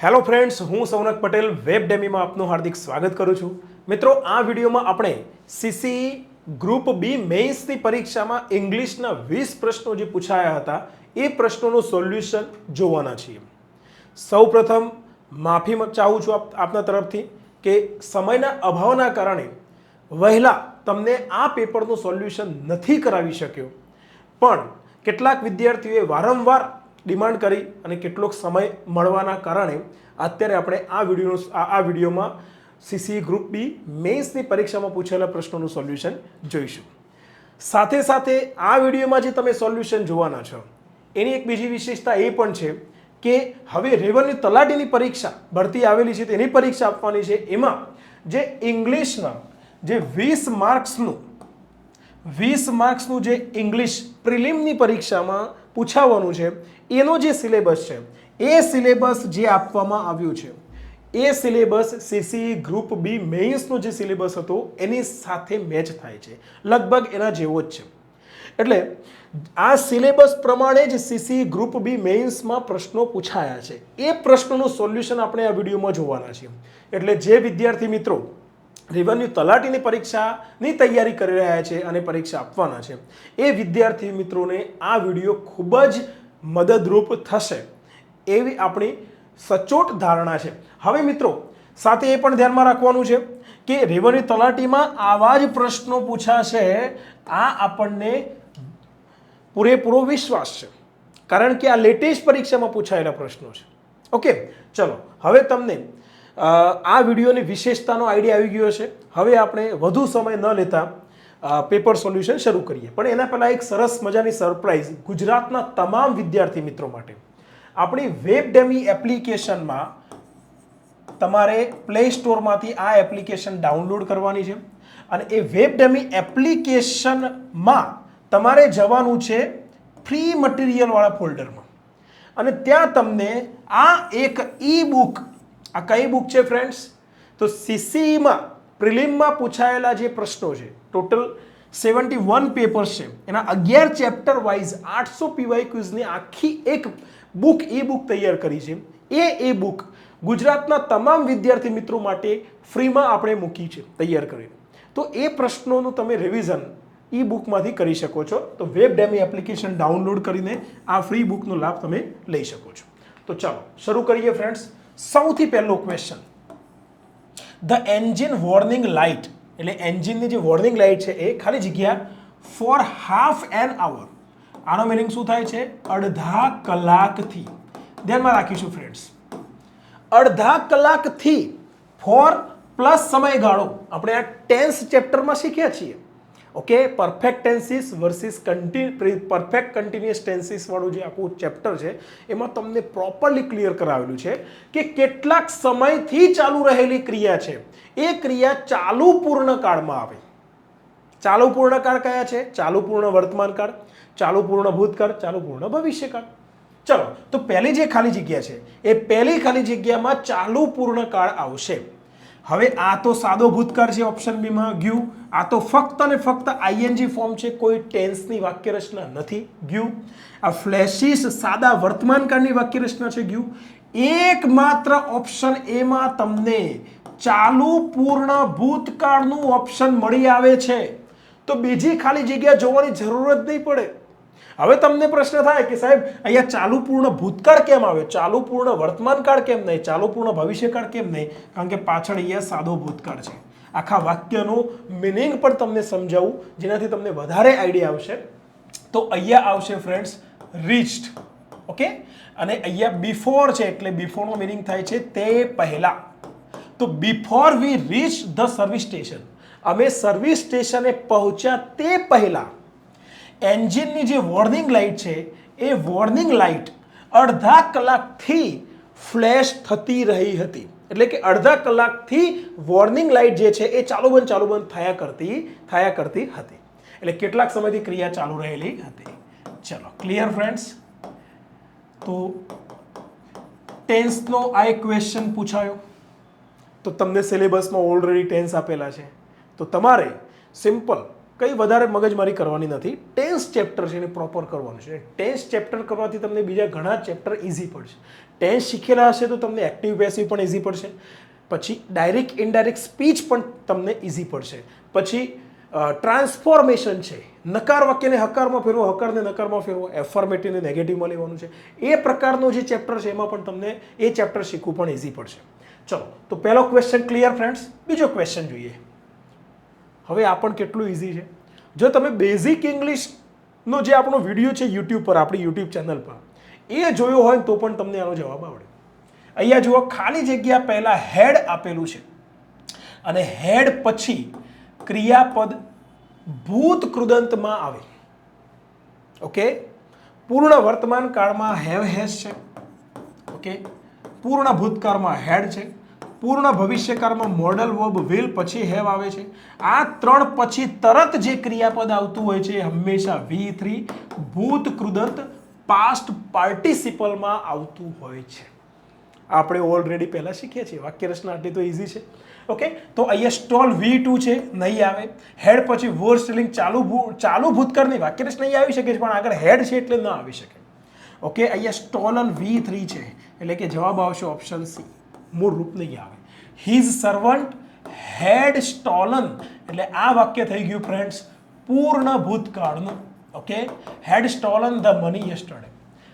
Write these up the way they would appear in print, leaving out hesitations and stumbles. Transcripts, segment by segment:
Hello friends, હું Saunak Patel web ડેમીમાં આપનું હાર્દિક સ્વાગત કરું છું. મિત્રો, આ વિડીયોમાં આપણે સીસીઈ ગ્રુપ બી મેઇન્સની પરીક્ષામાં ઇંગ્લિશના 20 પ્રશ્નો જે પૂછાયા હતા એ પ્રશ્નોનું સોલ્યુશન જોવાના છીએ. સૌપ્રથમ માફી ચાહું છું આપના તરફથી કે સમયના અભાવના કારણે વહેલા તમને આ પેપરનું સોલ્યુશન નથી કરાવી શક્યો, પણ કેટલાક વિદ્યાર્થીઓએ વારંવાર ડિમાન્ડ કરી અને કેટલોક સમય મળવાના કારણે અત્યારે આપણે આ વિડીયોમાં સીસીઈ ગ્રુપ બી મેઇન્સની પરીક્ષામાં પૂછેલા પ્રશ્નોનું સોલ્યુશન જોઈશું. સાથે સાથે આ વિડીયોમાં જે તમે સોલ્યુશન જોવાના છો એની એક બીજી વિશેષતા એ પણ છે કે હવે રેવન્યુ તલાટીની પરીક્ષા ભરતી આવેલી છે, તેની પરીક્ષા આપવાની છે. એમાં જે ઇંગ્લિશના જે 20 માર્ક્સનું જે ઇંગ્લિશ પ્રિલિમની પરીક્ષામાં પૂછાવાનું છે એનો જે સિલેબસ છે એ સિલેબસ જે આપવામાં આવ્યું છે એ સિલેબસ સીસીઈ ગ્રુપ બી મેઇન્સનો જે સિલેબસ હતો એની સાથે મેચ થાય છે, લગભગ એના જેવો જ છે. એટલે આ સિલેબસ પ્રમાણે જ સીસીઈ ગ્રુપ બી મેઇન્સમાં પ્રશ્નો પૂછાયા છે. એ પ્રશ્નોનું સોલ્યુશન આપણે આ વિડીયોમાં જોવાના છીએ. એટલે જે વિદ્યાર્થી મિત્રો રેવન્યુ તલાટીની પરીક્ષાની તૈયારી કરી રહ્યા છે અને પરીક્ષા આપવાના છે એ વિદ્યાર્થી મિત્રોને આ વિડીયો ખૂબ જ મદદરૂપ થશે એવી આપણી સચોટ ધારણા છે. હવે મિત્રો, સાથે એ પણ ધ્યાનમાં રાખવાનું છે કે રેવન્યુ તલાટીમાં આવા જ પ્રશ્નો પૂછાશે, આ આપણને પૂરેપૂરો વિશ્વાસ છે, કારણ કે આ લેટેસ્ટ પરીક્ષામાં પૂછાયેલા પ્રશ્નો છે. ઓકે, ચલો હવે તમને આ વિડીયોની વિશેષતાનો આઈડિયા આવી ગયો છે. હવે આપણે વધુ સમય ન લેતા પેપર સોલ્યુશન શરૂ કરીએ. પણ એના પહેલાં એક સરસ મજાની સરપ્રાઈઝ ગુજરાતના તમામ વિદ્યાર્થી મિત્રો માટે. આપણી વેબ ડેમી એપ્લિકેશનમાં તમારે પ્લે સ્ટોરમાંથી આ એપ્લિકેશન ડાઉનલોડ કરવાની છે અને એ વેબ ડેમી એપ્લિકેશનમાં તમારે જવાનું છે ફ્રી મટીરિયલવાળા ફોલ્ડરમાં અને ત્યાં તમને આ એક ઈ બુક, આ કઈ બુક છે ફ્રેન્ડ્સ? તો સીસીઈમાં પ્રિલિમમાં પૂછાયેલા જે પ્રશ્નો છે, ટોટલ 71 પેપર્સ છે, એના 11 ચેપ્ટર વાઇઝ 800 પીવાય ક્વિઝની આખી એક બુક, ઈ બુક તૈયાર કરી છે. એ બુક ગુજરાતના તમામ વિદ્યાર્થી મિત્રો માટે ફ્રીમાં આપણે મૂકી છે તૈયાર કરીને. તો એ પ્રશ્નોનું તમે રિવિઝન ઈ બુકમાંથી કરી શકો છો. તો વેબ ડેમી એપ્લિકેશન ડાઉનલોડ કરીને આ ફ્રી બુકનો લાભ તમે લઈ શકો છો. તો ચાલો શરૂ કરીએ ફ્રેન્ડ્સ. સૌથી પહેલો question, the engine warning light, એટલે એન્જિનની જે વોર્નિંગ લાઇટ છે એ ખાલી જગ્યા ફોર હાફ એન આવર, આનો મિનિંગ શું થાય છે? અડધા કલાકથી. ધ્યાનમાં રાખીશું ફ્રેન્ડ્સ, અડધા કલાકથી ફોર પ્લસ સમયગાળો આપણે આ ટેન્સ ચેપ્ટરમાં શીખ્યા છીએ. Okay, perfect tenses versus perfect continuous tenses વાળું જે આખું ચેપ્ટર છે એમાં તમને પ્રોપરલી ક્લિયર કરાવેલું છે કે કેટલાક સમયથી ચાલુ રહેલી ક્રિયા છે એ ક્રિયા ચાલુ પૂર્ણકાળમાં આવે. ચાલુ પૂર્ણકાળ કયા છે? ચાલુ પૂર્ણ વર્તમાનકાળ, ચાલુ પૂર્ણ ભૂતકાળ, ચાલુ પૂર્ણ ભવિષ્યકાળ. ચલો, તો પહેલી જે ખાલી જગ્યા છે એ પહેલી ખાલી જગ્યામાં ચાલુ પૂર્ણકાળ આવશે. હવે આ તો સાદો ભૂતકાળ છે, ઓપ્શન બી માં ગયું. આ તો ફક્ત અને ફક્ત આઈએનજી ફોર્મ છે, કોઈ ટેન્સની વાક્ય રચના નથી, ગયું. આ ફ્લેશિસ સાદા વર્તમાનકાળની વાક્ય રચના છે, ગયું. એકમાત્ર ઓપ્શન એમાં તમને ચાલુ પૂર્ણ ભૂતકાળનું ઓપ્શન મળી આવે છે. તો બીજી ખાલી જગ્યા જોવાની જરૂર જ નહીં પડે. હવે તમને પ્રશ્ન થાય કે સાહેબ અહીંયા ચાલુ પૂર્ણ ભૂતકાળ કેમ આવે, ચાલુ પૂર્ણ વર્તમાનકાળ કેમ નહીં, ચાલુ પૂર્ણ ભવિષ્યકાળ કેમ નહીં? કારણ કે પાછળ અહીંયા સાદો ભૂતકાળ છે. આખા વાક્યનું મિનિંગ પણ તમને સમજાવું જેનાથી તમને વધારે આઈડિયા આવશે. તો અહીંયા આવશે ફ્રેન્ડ્સ રીચ્ડ. ઓકે, અને અહીંયા બિફોર છે એટલે બિફોરનો મિનિંગ થાય છે તે પહેલા. તો before we reach the service station, અમે સર્વિસ સ્ટેશને પહોંચ્યા તે પહેલા એન્જિનની જે વોર્નિંગ લાઇટ છે એ વોર્નિંગ લાઇટ અડધા કલાકથી ફ્લેશ થતી રહી હતી. એટલે કે અડધા કલાકથી વોર્નિંગ લાઇટ જે છે એ ચાલુ બંધ થયા કરતી હતી. એટલે કેટલાક સમયથી ક્રિયા ચાલુ રહેલી હતી. ચલો, ક્લિયર ફ્રેન્ડ્સ? તો ટેન્સનો આ એક ક્વેશ્ચન પૂછાયો. તો તમને સિલેબસમાં ઓલરેડી ટેન્સ આપેલા છે, તો તમારે સિમ્પલ કંઈ વધારે મગજમારી કરવાની નથી. ટેન્સ ચેપ્ટર છે એને પ્રોપર કરવાનું છે. ટેન્સ ચેપ્ટર કરવાથી તમને બીજા ઘણા ચેપ્ટર ઇઝી પડશે. ટેન્સ શીખેલા હશે તો તમને એક્ટિવ પેસિવ પણ ઇઝી પડશે. પછી ડાયરેક્ટ ઇનડાયરેક્ટ સ્પીચ પણ તમને ઇઝી પડશે. પછી ટ્રાન્સફોર્મેશન છે, નકાર વાક્યને હકારમાં ફેરવો, હકારને નકારમાં ફેરવો, એફર્મેટિવને નેગેટિવમાં લેવાનું છે. એ પ્રકારનો જે ચેપ્ટર છે એમાં પણ તમને એ ચેપ્ટર શીખવું પણ ઇઝી પડશે. ચલો, તો પહેલો ક્વેશ્ચન ક્લિયર ફ્રેન્ડ્સ. બીજો ક્વેશ્ચન જોઈએ. હવે આ પણ કેટલું ઇઝી છે. જો તમે બેઝિક ઇંગ્લિશનો જે આપણો વિડીયો છે યુટ્યુબ પર, આપણી યુટ્યુબ ચેનલ પર, એ જોયો હોય તો પણ તમને આનો જવાબ આવડે. અહીંયા જુઓ, ખાલી જગ્યા પહેલાં હેડ આપેલું છે અને હેડ પછી ક્રિયાપદ ભૂત કૃદંતમાં આવે. ઓકે, પૂર્ણ વર્તમાન કાળમાં હેવ હેઝ છે. ઓકે, પૂર્ણ ભૂતકાળમાં હેડ છે. પૂર્ણ ભવિષ્યકાળમાં મોડલ વર્બ વિલ પછી હેવ આવે છે. આ ત્રણ પછી તરત જે ક્રિયાપદ આવતું હોય છે એ હંમેશા V3 ભૂત કૃદંત પાસ્ટ પાર્ટિસિપલમાં આવતું હોય છે. આપણે ઓલરેડી પહેલા શીખ્યા છીએ. વાક્ય રચના આટલી તો ઇઝી છે. ઓકે, તો અહીંયા સ્ટોલ V2 છે, નહીં આવે. હેડ પછી વોર સ્ટેલિંગ ચાલુ ભૂતકાળની વાક્ય રચના અહીં આવી શકે છે, પણ આગળ હેડ છે એટલે ન આવી શકે. ઓકે, અહીંયા સ્ટોલન V3 છે એટલે કે જવાબ આવશે ઓપ્શન સી. મૂળ રૂપ નહીં આવે. હિઝ સર્વન્ટ હેડ સ્ટોલન એટલે આ વાક્ય થઈ ગયું ફ્રેન્ડ્સ પૂર્ણ ભૂતકાળનું. Okay, had stolen the money yesterday.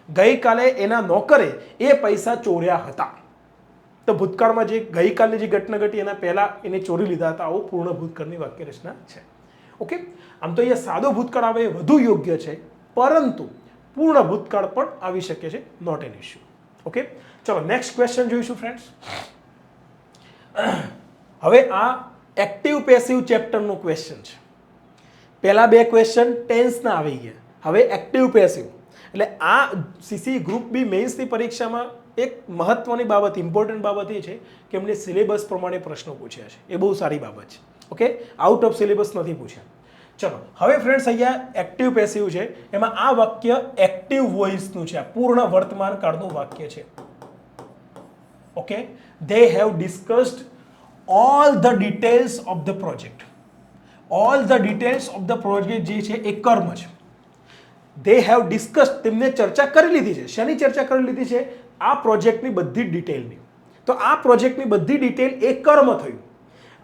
ગઈકાલે એના નોકરે એ પૈસા ચોર્યા હતા. તો ભૂતકાળમાં જે ગઈકાલની જે ઘટના ઘટી એના પહેલા એને ચોરી લીધા હતા. આવું પૂર્ણ ભૂતકાળની વાક્ય રચના છે. ઓકે, આમ તો અહીંયા સાદો ભૂતકાળ આવે એ વધુ યોગ્ય છે, પરંતુ પૂર્ણ ભૂતકાળ પણ આવી શકે છે. Not an issue. ઓકે, ચલો નેક્સ્ટ ક્વેશ્ચન જોઈશું ફ્રેન્ડ્સ. હવે આ એક્ટિવ પેસિવ ચેપ્ટરનો ક્વેશ્ચન છે. પહેલા બે ક્વેશ્ચન ટેન્સના આવી ગયા. હવે એક્ટિવ પેસિવ એટલે આ સીસી ગ્રુપ બી મેઇન્સની પરીક્ષામાં એક મહત્વની બાબત, ઇમ્પોર્ટન્ટ બાબત એ છે કે એમને સિલેબસ પ્રમાણે પ્રશ્નો પૂછ્યા છે. એ બહુ સારી બાબત છે. ઓકે, આઉટ ઓફ સિલેબસ નથી પૂછ્યા. ચલો, હવે ફ્રેન્ડ્સ અહીંયા એક્ટિવ પેસિવ છે, એમાં આ વાક્ય એક્ટિવ વોઇસનું છે. પૂર્ણ વર્તમાન કાળનું વાક્ય છે. Okay, they have discussed all the details of the project. all the details of the project જે છે એ કર્મ છે. they have discussed તેમને ચર્ચા કરી લીધી છે. શેની ચર્ચા કરી લીધી છે? આ પ્રોજેક્ટની બધી ડિટેલની. તો આ પ્રોજેક્ટની બધી ડિટેલ એ કર્મ થયું.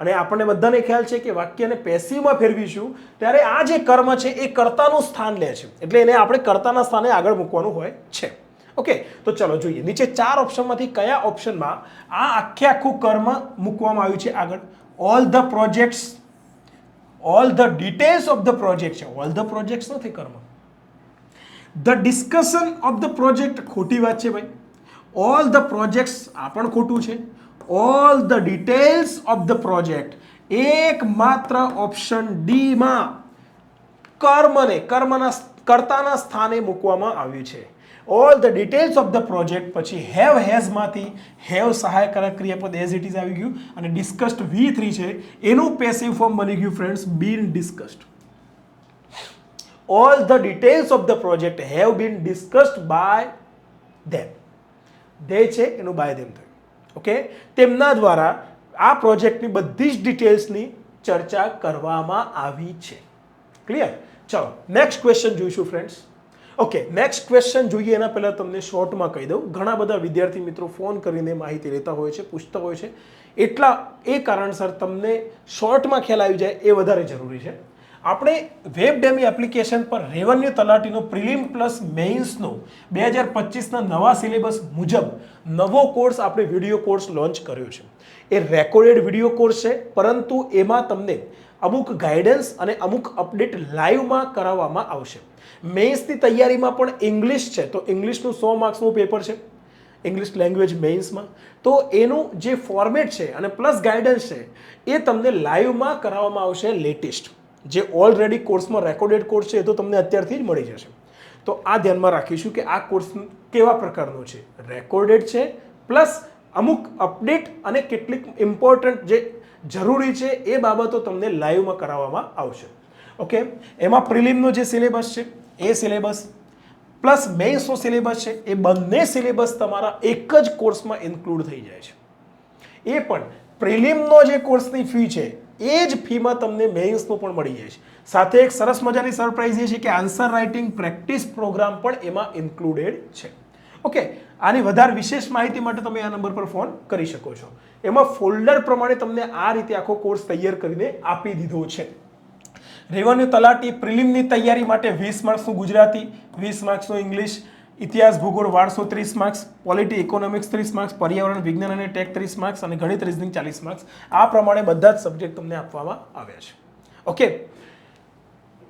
અને આપણને બધાને ખ્યાલ છે કે વાક્યને પેસિવમાં ફેરવીશું ત્યારે આ જે કર્મ છે એ કર્તાનું સ્થાન લે છે. એટલે એને આપણે કર્તાના સ્થાને આગળ મૂકવાનું હોય છે. ઓકે, તો ચલો જોઈએ નીચે 4 ઓપ્શનમાંથી કયા ઓપ્શનમાં આ આખું કર્મ મૂકવામાં આવ્યું છે આગળ. All the projects, all the details of the project છે. ઓલ ધ પ્રોજેક્ટ્સ નથી કર્મ. The discussion of the project ખોટી વાત છે ભાઈ. ઓલ ધ પ્રોજેક્ટ્સ આ પણ ખોટું છે. All the details of the project એકમાત્ર ઓપ્શન ડી માં કર્મના કર્તાના સ્થાને મૂકવામાં આવ્યું છે. All the details of the project પછી હેવ હેઝ માંથી હેવ સહાયકારક ક્રિયાપદ એઝ ઇટ ઇઝ આવી ગયું અને ડિસ્કસ્ડ V3 છે એનું પેસિવ ફોર્મ બની ગયું friends been discussed. all the details of the project have been discussed by them. they છે એનું by them થયું. ઓકે, તેમના દ્વારા આ પ્રોજેક્ટની બધી જ ડિટેલ્સની ચર્ચા કરવામાં આવી છે. ક્લિયર? ચલો નેક્સ્ટ ક્વેશ્ચન જોઈશું ફ્રેન્ડ્સ. ઓકે, નેક્સ્ટ ક્વેશ્ચન જોઈએ એના પહેલાં તમને શોર્ટમાં કહી દઉં. ઘણા બધા વિદ્યાર્થી મિત્રો ફોન કરીને માહિતી લેતા હોય છે, પૂછતા હોય છે. એટલા એ કારણસર તમને શોર્ટમાં ખ્યાલ આવી જાય એ વધારે જરૂરી છે. આપણે વેબડેમી એપ્લિકેશન પર રેવન્યુ તલાટીનો પ્રિલિમ પ્લસ મેઇન્સનો 2025ના નવા સિલેબસ મુજબ નવો કોર્સ આપણે વિડીયો કોર્સ લોન્ચ કર્યો છે. એ રેકોર્ડેડ વિડીયો કોર્સ છે, પરંતુ એમાં તમને અમુક ગાઈડન્સ અને અમુક અપડેટ લાઈવમાં કરાવવામાં આવશે. મેઇન્સની તૈયારીમાં પણ ઇંગ્લિશ છે, તો ઇંગ્લિશનું 100 માર્ક્સનું પેપર છે ઇંગ્લિશ લેંગ્વેજ મેઇન્સમાં. તો એનું જે ફોર્મેટ છે અને પ્લસ ગાઈડન્સ છે એ તમને લાઈવમાં કરાવવામાં આવશે લેટેસ્ટ. જે ઓલરેડી કોર્સમાં રેકોર્ડેડ કોર્સ છે એ તો તમને અત્યારથી જ મળી જશે. તો આ ધ્યાનમાં રાખીશું કે આ કોર્સ કેવા પ્રકારનો છે. રેકોર્ડેડ છે પ્લસ અમુક અપડેટ અને કેટલીક ઇમ્પોર્ટન્ટ જે જરૂરી છે એ બાબતો તમને લાઈવમાં કરાવવામાં આવશે. ઓકે, એમાં પ્રિલિમનો જે સિલેબસ છે એ સિલેબસ પ્લસ મેઇન્સનો સિલેબસ છે એ બંને સિલેબસ તમારા એક જ કોર્સમાં ઇન્ક્લુડ થઈ જાય છે. એ પણ પ્રિલિમનો જે કોર્સની ફી છે એ જ ફીમાં તમને મેઇન્સનો પણ મળી જાય છે. સાથે એક સરસ મજાની સરપ્રાઈઝ એ છે કે આન્સર રાઇટિંગ પ્રેક્ટિસ પ્રોગ્રામ પણ એમાં ઇન્ક્લુડેડ છે. ઓકે, આની વધારે વિશેષ માહિતી માટે તમે આ નંબર પર ફોન કરી શકો છો. એમાં ફોલ્ડર પ્રમાણે તમને આ રીતે આખો કોર્સ તૈયાર કરીને આપી દીધો છે. રેવન્યુ તલાટી પ્રિલિમની તૈયારી માટે 20 માર્ક્સનું ગુજરાતી, 20 માર્ક્સનું ઇંગ્લિશ, ઇતિહાસ ભૂગોળ વારસો 30 માર્ક્સ, પોલિટી ઇકોનોમિક્સ 30 માર્ક્સ, પર્યાવરણ વિજ્ઞાન અને ટેક 30 માર્ક્સ અને ગણિત રીઝનિંગ 40 માર્ક્સ. આ પ્રમાણે બધા જ સબ્જેક્ટ તમને આપવામાં આવ્યા છે. ઓકે,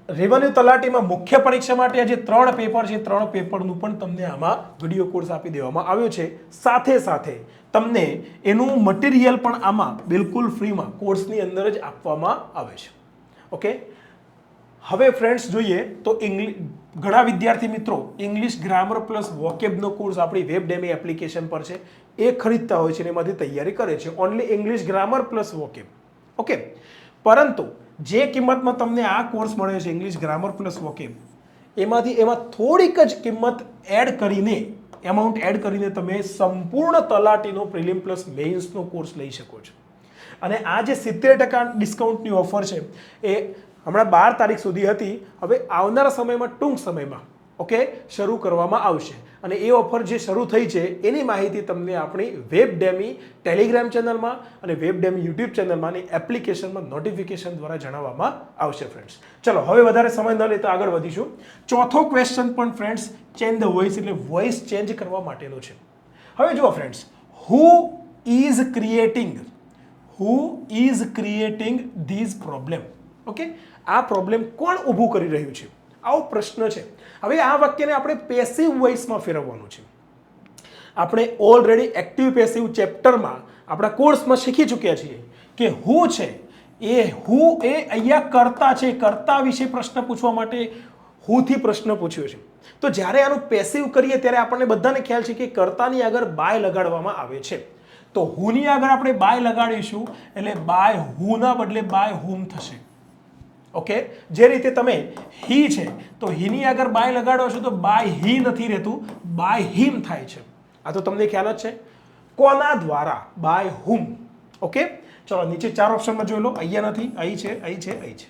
રેવન્યુ તલાટીમાં મુખ્ય પરીક્ષા માટે જે 3 પેપર છે 3 પેપરનું પણ તમને આમાં વિડીયો કોર્સ આપી દેવામાં આવ્યો છે. સાથે સાથે તમને એનું મટીરિયલ પણ આમાં બિલકુલ ફ્રીમાં કોર્સની અંદર જ આપવામાં આવે છે. ઓકે, હવે ફ્રેન્ડ્સ જોઈએ તો ઘણા વિદ્યાર્થી મિત્રો ઇંગ્લિશ ગ્રામર પ્લસ વોકેબનો કોર્સ આપણી વેબડેમી એપ્લિકેશન પર છે એ ખરીદતા હોય છે અને એમાંથી તૈયારી કરે છે only English grammar plus vocab. Okay, પરંતુ જે કિંમતમાં તમને આ કોર્સ મળે છે ઇંગ્લિશ ગ્રામર પ્લસ વોકેબ, એમાં થોડીક જ કિંમત એડ કરીને એમાઉન્ટ એડ કરીને તમે સંપૂર્ણ તલાટીનો પ્રિલિમ પ્લસ મેઇન્સનો કોર્સ લઈ શકો છો. અને આ જે 70% ડિસ્કાઉન્ટની ઓફર છે એ હમણાં 12 તારીખ સુધી હતી. હવે આવનારા સમયમાં ટૂંક સમયમાં ઓકે શરૂ કરવામાં આવશે. અને એ ઓફર જે શરૂ થઈ છે એની માહિતી તમને આપણી વેબડેમી ટેલિગ્રામ ચેનલમાં અને વેબડેમી યુટ્યુબ ચેનલમાં અને એપ્લિકેશનમાં નોટિફિકેશન દ્વારા જણાવવામાં આવશે ફ્રેન્ડ્સ. ચલો હવે વધારે સમય ન લેતા આગળ વધીશું. ચોથો ક્વેશ્ચન પણ ફ્રેન્ડ્સ ચેન્જ ધ વોઇસ એટલે વોઇસ ચેન્જ કરવા માટેનો છે. હવે જુઓ friends, who is creating these problem. Okay, આ પ્રોબ્લેમ કોણ ઊભું કરી રહ્યું છે આવો પ્રશ્ન છે. હવે આ વાક્યને આપણે પેસિવ વોઇસમાં ફેરવવાનું છે. આપણે ઓલરેડી એક્ટિવ પેસિવ ચેપ્ટરમાં આપણા કોર્સમાં શીખી ચૂક્યા છીએ કે હું છે એ અહીંયા કર્તા છે. કર્તા વિશે પ્રશ્ન પૂછવા માટે હુંથી પ્રશ્ન પૂછ્યો છે. તો જ્યારે આનું પેસિવ કરીએ ત્યારે આપણને બધાને ખ્યાલ છે કે કર્તાની આગળ બાય લગાડવામાં આવે છે. તો હુની આગળ આપણે બાય લગાડીશું એટલે બાય હુના બદલે બાય હુમ થશે. ઓકે, જે રીતે તમે હી છે તો હીની આગળ બાય લગાડો છો તો બાય હી નથી રહેતું, બાય હિમ થાય છે. આ તો તમને ખ્યાલ જ છે. કોના દ્વારા? By whom. ઓકે, ચલો નીચે 4 ઓપ્શનમાં જોઈ લો. અહીંયા નથી, અહીં છે, અહીં છે, અહીં છે.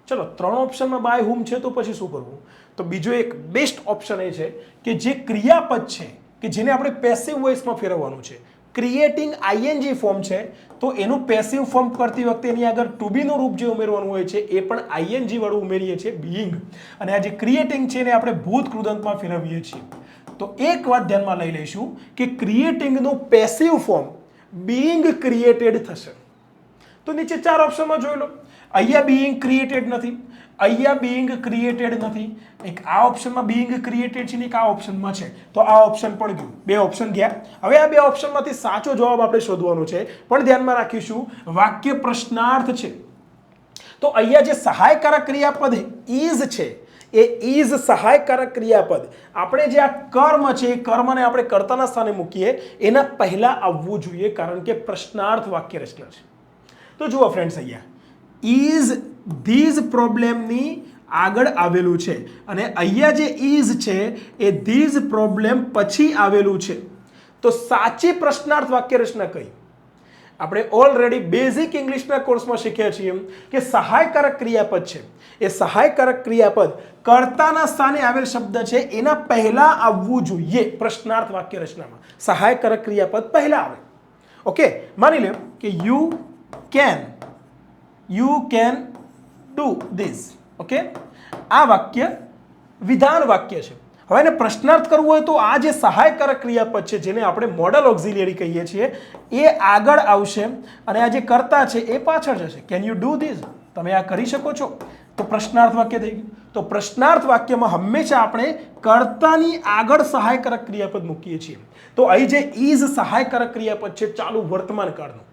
ચલો 3 ઓપ્શનમાં બાય હુમ છે તો પછી શું કરવું? તો બીજો એક બેસ્ટ ઓપ્શન એ છે કે જે ક્રિયાપદ છે કે જેને આપણે પેસિવ વોઇસમાં ફેરવવાનું છે. ક્રિએટિંગ આઈએનજી ફોર્મ છે તો એનું પેસિવ ફોર્મ કરતી વખતે એની આગળ ટુ બી નું રૂપ જે ઉમેરવાનું હોય છે એ પણ આઈએનજી વાળું ઉમેરીએ છીએ, બીઇંગ. અને આ જે ક્રિએટિંગ છે એને આપણે ભૂત કૃદંતમાં ફેરવીએ છીએ. તો એક વાત ધ્યાનમાં લઈ લઈશું કે ક્રિએટિંગનું પેસિવ ફોર્મ બીઇંગ ક્રિએટેડ થશે. તો નીચે 4 ઓપ્શનમાં જોઈ લો. અહીંયા બીઇંગ ક્રિએટેડ નથી, અહીંયા બીઇંગ ક્રિએટેડ નથી. એક આ ઓપ્શનમાં બીઇંગ ક્રિએટેડ છે ને એક આ ઓપ્શનમાં છે. તો આ ઓપ્શન પણ ગયું, 2 ઓપ્શન ગયા. હવે આ 2 ઓપ્શનમાંથી સાચો જવાબ આપણે શોધવાનો છે. પણ ધ્યાનમાં રાખીશું વાક્ય પ્રશ્નાર્થ છે તો અહીંયા જે સહાયકારક ક્રિયાપદ ઇઝ છે એ ઇઝ સહાયકારક ક્રિયાપદ આપણે જે આ કર્મ છે એ કર્મને આપણે કર્તાના સ્થાને મૂકીએ એના પહેલા આવવું જોઈએ કારણ કે પ્રશ્નાર્થ વાક્ય રચના છે. તો જુઓ ફ્રેન્ડ્સ, અહીંયા ઇઝ ધીઝ પ્રોબ્લેમની આગળ આવેલું છે અને અહીંયા જે ઇઝ છે એ ધીઝ પ્રોબ્લેમ પછી આવેલું છે. તો સાચી પ્રશ્નાર્થ વાક્ય રચના કઈ? આપણે ઓલરેડી બેઝિક ઇંગ્લિશના કોર્સમાં શીખ્યા છીએ કે સહાયકારક ક્રિયાપદ છે એ સહાયકારક ક્રિયાપદ કર્તાના સ્થાને આવેલ શબ્દ છે એના પહેલા આવવું જોઈએ પ્રશ્નાર્થ વાક્ય રચનામાં. સહાયકારક ક્રિયાપદ પહેલા આવે. ઓકે, માની લો કે you can do this. Okay, આ વાક્ય વિધાન વાક્ય છે. હવે એને પ્રશ્નાર્થ કરવું હોય તો આ જે સહાયકારક ક્રિયાપદ છે જેને આપણે મોડલ ઓક્ઝિલિયરી કહીએ છીએ એ આગળ આવશે અને આ જે કર્તા છે એ પાછળ જશે. Can you do this? તમે આ કરી શકો છો? તો પ્રશ્નાર્થ વાક્ય થઈ ગયું. તો પ્રશ્નાર્થ વાક્યમાં હંમેશા આપણે કર્તાની આગળ સહાયકારક ક્રિયાપદ મૂકીએ છીએ. તો અહીં જે ઇઝ સહાયકારક ક્રિયાપદ છે ચાલુ વર્તમાન કાળનું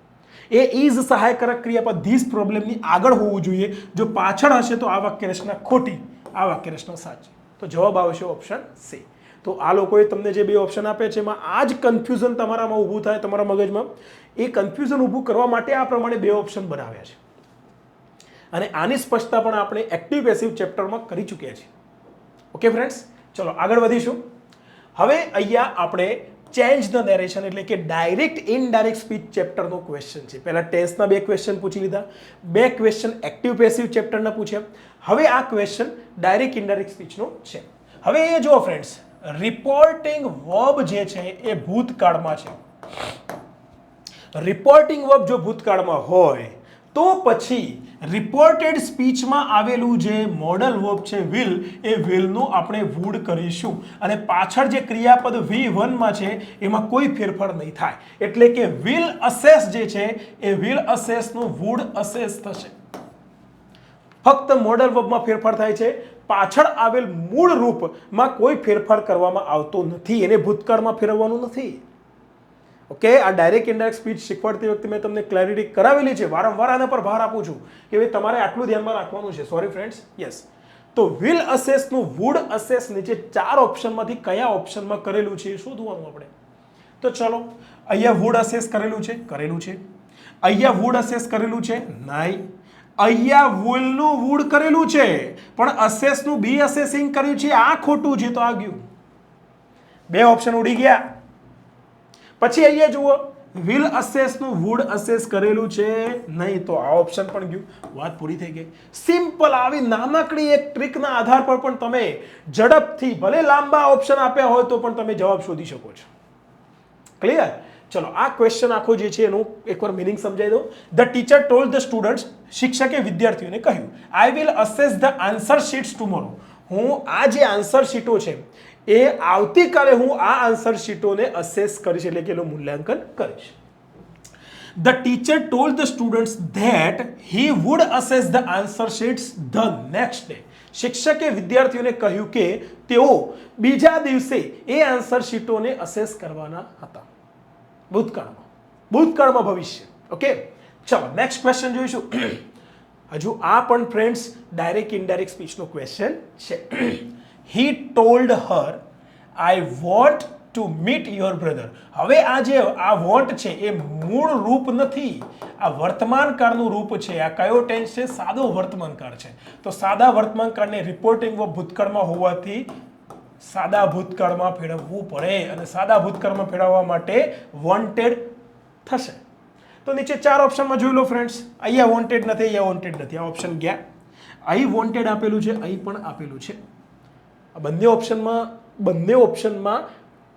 એ ઇઝ સહાયકારક ક્રિયાપદ ધીસ પ્રોબ્લેમની આગળ હોવું જોઈએ. જો પાછળ હશે તો આ વાક્ય રચના ખોટી, આ વાક્ય રચના સાચી. તો જવાબ આવશે ઓપ્શન સી. તો આ લોકોએ તમને જે 2 ઓપ્શન આપ્યા છે એમાં આ જ કન્ફ્યુઝન તમારામાં ઊભું થાય તમારા મગજમાં. એ કન્ફ્યુઝન ઊભું કરવા માટે આ પ્રમાણે 2 ઓપ્શન બનાવ્યા છે અને આની સ્પષ્ટતા પણ આપણે એક્ટિવ પેસિવ ચેપ્ટરમાં કરી ચૂક્યા છીએ. ઓકે ફ્રેન્ડ્સ, ચલો આગળ વધીશું. હવે અહીંયા આપણે ચેન્જ ધ નેરેશન એટલે કે ડાયરેક્ટ ઇનડાયરેક્ટ સ્પીચ ચેપ્ટરનો ક્વેશ્ચન છે. પહેલા ટેન્સના 2 ક્વેશ્ચન પૂછી લીધા, 2 ક્વેશ્ચન એક્ટિવ પેસિવ ચેપ્ટરના પૂછ્યા. હવે આ ક્વેશ્ચન ડાયરેક્ટ ઇનડાયરેક્ટ સ્પીચનો છે. હવે એ જુઓ ફ્રેન્ડ્સ, રિપોર્ટિંગ વર્બ જે છે એ ભૂતકાળમાં છે. રિપોર્ટિંગ વર્બ જો ભૂતકાળમાં હોય તો પછી રિપોર્ટેડ સ્પીચમાં આવેલું જે મોડલ વર્બ છે વિલ, એ વિલનું આપણે વુડ કરીશું અને પાછળ જે ક્રિયાપદ V1 માં છે એમાં કોઈ ફેરફાર નહીં થાય. એટલે કે વિલ અસેસ જે છે એ વિલ અસેસનું વુડ અસેસ થશે. ફક્ત મોડલ વર્બમાં ફેરફાર થાય છે, પાછળ આવેલ મૂળ રૂપમાં કોઈ ફેરફાર કરવામાં આવતો નથી, એને ભૂતકાળમાં ફેરવવાનું નથી. ઓકે, આ ડાયરેક્ટ ઇનડાયરેક્ટ સ્પીચ શીખવાડતી વખતે મેં તમને ક્લેરિટી કરાવેલી છે, વારંવાર આના પર ભાર આપું છું કે ભાઈ તમારે આટલું ધ્યાનમાં રાખવાનું છે. Sorry friends, yes. તો વિલ અસેસનું વુડ અસેસ નીચે 4 ઓપ્શનમાંથી કયા ઓપ્શનમાં કરેલું છે એ શોધવાનું આપણે. તો ચલો, અહીંયા વુડ અસેસ કરેલું છે, અહીંયા વુડ અસેસ કરેલું છે, નહીં. અહીંયા વિલનું વુડ કરેલું છે પણ અસેસનું બી અસેસિંગ કર્યું છે, આ ખોટું છે, તો આ ગયું. 2 ઓપ્શન ઉડી ગયા. પછી અહીંયા જુઓ, વિલ અસેસનું વુડ અસેસ કરેલું છે, નહીં, તો આ ઓપ્શન પણ ગયું. વાત પૂરી થઈ ગઈ. સિમ્પલ આવી નાનકડી એક ટ્રીકના આધાર પર પણ તમે ઝડપથી, ભલે લાંબા ઓપ્શન આપ્યા હોય તો પણ તમે જવાબ શોધી શકો છો. ક્લિયર? ચલો, આ ક્વેશ્ચન આખો જે છે એનું એકવાર મિનિંગ સમજાવી દઉં. The teacher told the students, શિક્ષકે વિદ્યાર્થીઓને કહ્યું, I will assess the answer sheets tomorrow. હું આ જે આન્સર શીટો છે એ આવતીકાલે હું આ આન્સર શીટોને અસેસ કરીશ, એટલે કે એનું મૂલ્યાંકન કરીશ. The teacher told the students that he would assess the answer sheets the next day. શિક્ષકે વિદ્યાર્થીઓને કહ્યું કે તેઓ બીજા દિવસે એ આન્સર શીટોને અસેસ કરવાના હતા. ભૂતકાળમાં ભવિષ્ય. ઓકે, ચલો નેક્સ્ટ ક્વેશ્ચન જોઈશું. હજુ આ પણ ફ્રેન્ડ્સ ડાયરેક્ટ ઇનડાયરેક્ટ સ્પીચનો ક્વેશ્ચન છે. હી told Har, I want to meet your brother. હવે આ જે આ વોન્ટ છે એ મૂળ રૂપ નથી, આ વર્તમાનકાળનું રૂપ છે. આ કયો ટેન્સ છે? સાદો વર્તમાનકાળ છે. તો સાદા વર્તમાનકાળને રિપોર્ટિંગ વર્બ ભૂતકાળમાં હોવાથી સાદા ભૂતકાળમાં ફેરવવું પડે, અને સાદા ભૂતકાળમાં ફેરવવા માટે વોન્ટેડ થશે. તો નીચે 4 ઓપ્શનમાં જોઈ લો ફ્રેન્ડ્સ. અહીંયા વોન્ટેડ નથી, અહીંયા વોન્ટેડ નથી, આ ઓપ્શન ગયા. અહીં વોન્ટેડ આપેલું છે, અહીં પણ આપેલું છે. આ બંને ઓપ્શનમાં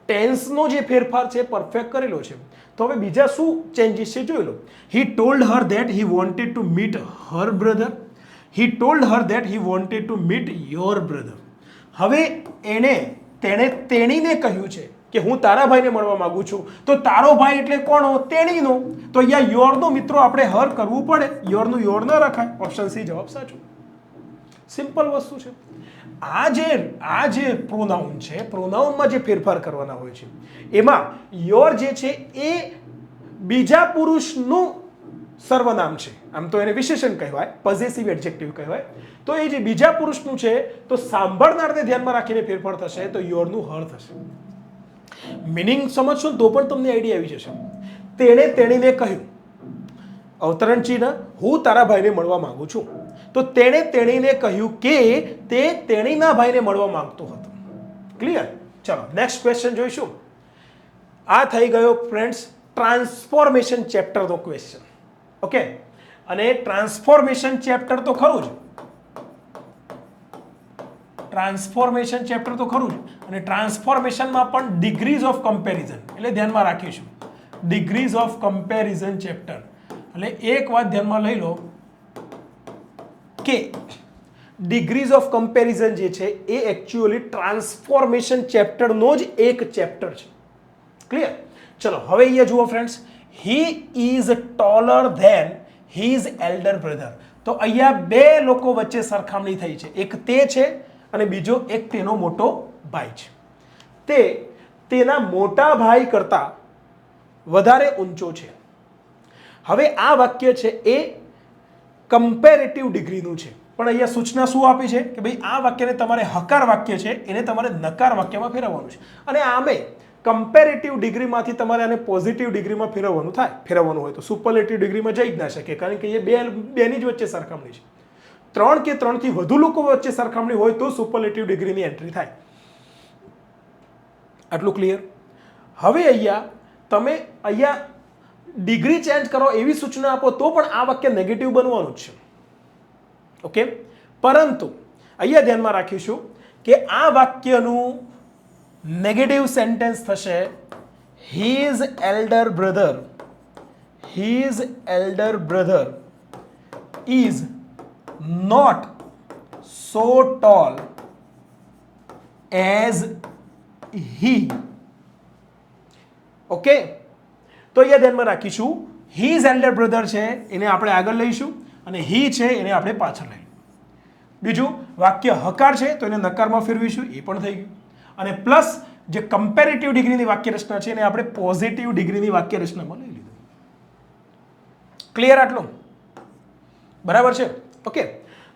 ટેન્સનો જે ફેરફાર છે પરફેક્ટ કરેલો છે. તો હવે બીજા શું ચેન્જીસ છે જોઈ લો. He told her that he wanted to meet her brother. He told her that he wanted to meet your brother. હવે તેણીને કહ્યું છે કે હું તારા ભાઈને મળવા માંગુ છું. તો તારો ભાઈ એટલે કોનો? તેણીનો. તો અહીંયા યોરનો મિત્રો આપણે હર કરવું પડે. યોરનું યોર ન રખાય. ઓપ્શન સી જવાબ સાચો. સિમ્પલ વસ્તુ છે. આ જે પ્રોનાઉન છે, પ્રોનાઉનમાં જે ફેરફાર કરવાના હોય છે એમાં યોર જે છે એ બીજા પુરુષનું સર્વનામ છે. આમ તો એને વિશેષણ કહેવાય, પોઝેસિવ એડજેક્ટિવ કહેવાય. તો એ જે બીજા પુરુષનું છે તો સાંભળનારને ધ્યાનમાં રાખીને ફેરફાર થશે, તો યોરનું હર થશે. મિનિંગ સમજશો તો પણ તમને આઈડિયા આવી જશે. તેણીને કહ્યું, અવતરણ ચિહ્ન, હું તારા ભાઈને મળવા માંગુ છું. તો તેણીને કહ્યું કે તે તેણીના ભાઈને મળવા માંગતો હતો. ક્લિયર? ચલો નેક્સ્ટ ક્વેશ્ચન જોઈશું. આ થઈ ગયો ફ્રેન્ડ્સ ટ્રાન્સફોર્મેશન ચેપ્ટરનો ક્વેશ્ચન. ઓકે, અને ટ્રાન્સફોર્મેશન ચેપ્ટર તો ખરું જ, ટ્રાન્સફોર્મેશન ચેપ્ટર તો ખરું જ. અને ટ્રાન્સફોર્મેશનમાં પણ ડિગ્રીઝ ઓફ કમ્પેરિઝન એટલે ધ્યાનમાં રાખીશું. Degrees of comparison chapter. એટલે એક વાત ધ્યાનમાં લઈ લો કે ડિગ્રીઝ ઓફ કમ્પેરિઝન જે છે એ એકચ્યુઅલી ટ્રાન્સફોર્મેશન ચેપ્ટરનો જ એક ચેપ્ટર છે. ક્લિયર? ચલો હવે અહીંયા જુઓ friends, he is taller than his elder brother. તો અહીંયા 2 લોકો વચ્ચે સરખામણી થઈ છે. એક તે છે અને બીજો એક તેનો મોટો ભાઈ છે. તે તેના મોટા ભાઈ કરતા વધારે ઊંચો છે. હવે આ વાક્ય છે એ કમ્પેરેટિવ ડિગ્રીનું છે, પણ અહીંયા સૂચના શું આપી છે કે ભાઈ આ વાક્યને તમારે હકાર વાક્ય છે એને તમારે નકાર વાક્યમાં ફેરવવાનું છે. અને આમે કમ્પેરેટિવ ડિગ્રીમાંથી તમારે આને પોઝિટિવ ડિગ્રીમાં ફેરવવાનું હોય તો સુપરલેટિવ ડિગ્રીમાં જઈ જ ના શકે, કારણ કે એ બેની જ વચ્ચે સરખામણી છે. 3 કે 3 થી વધુ લોકો વચ્ચે સરખામણી હોય તો સુપરલેટિવ ડિગ્રીની એન્ટ્રી થાય. આટલું ક્લિયર? હવે અહીંયા તમે અહીંયા ડિગ્રી ચેન્જ કરો એવી સૂચના આપો તો પણ આ વાક્ય નેગેટિવ બનવાનું જ છે. ઓકે, પરંતુ અહીંયા ધ્યાનમાં રાખીશું કે આ વાક્યનું નેગેટિવ સેન્ટેન્સ થશે his elder brother is not so tall as he. Okay, તો અહીંયા ધ્યાનમાં રાખીશું his elder brother છે એને આપણે આગળ લઈશું અને he છે એને આપણે પાછળ લઈશું. બીજું વાક્ય હકાર છે તો એને નકારમાં ફેરવીશું, એ પણ થઈ ગયું. અને પ્લસ જે કમ્પેરેટિવ ડિગ્રીની વાક્ય રચના છે એને આપણે પોઝિટિવ ડિગ્રીની વાક્ય રચનામાં લઈ લીધું. ક્લિયર આટલું? બરાબર છે? ઓકે,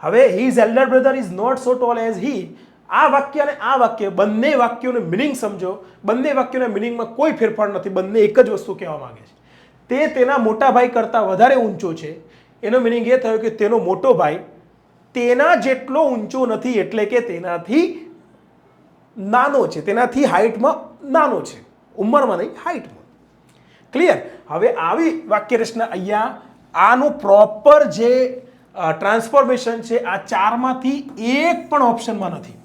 હવે his elder brother is not so tall as he, આ વાક્ય અને આ વાક્ય બંને વાક્યોનું મિનિંગ સમજો. બંને વાક્યોના મિનિંગમાં કોઈ ફેરફાર નથી, બંને એક જ વસ્તુ કહેવા માંગે છે. તે તેના મોટા ભાઈ કરતાં વધારે ઊંચો છે. એનો મિનિંગ એ થયો કે તેનો મોટો ભાઈ તેના જેટલો ઊંચો નથી, એટલે કે તેનાથી નાનો છે, તેનાથી હાઇટમાં નાનો છે, ઉંમરમાં નહીં હાઇટમાં. ક્લિયર? હવે આવી વાક્ય રચના અહીંયા આનું પ્રોપર જે ટ્રાન્સફોર્મેશન છે આ ચારમાંથી એક પણ ઓપ્શનમાં નથી.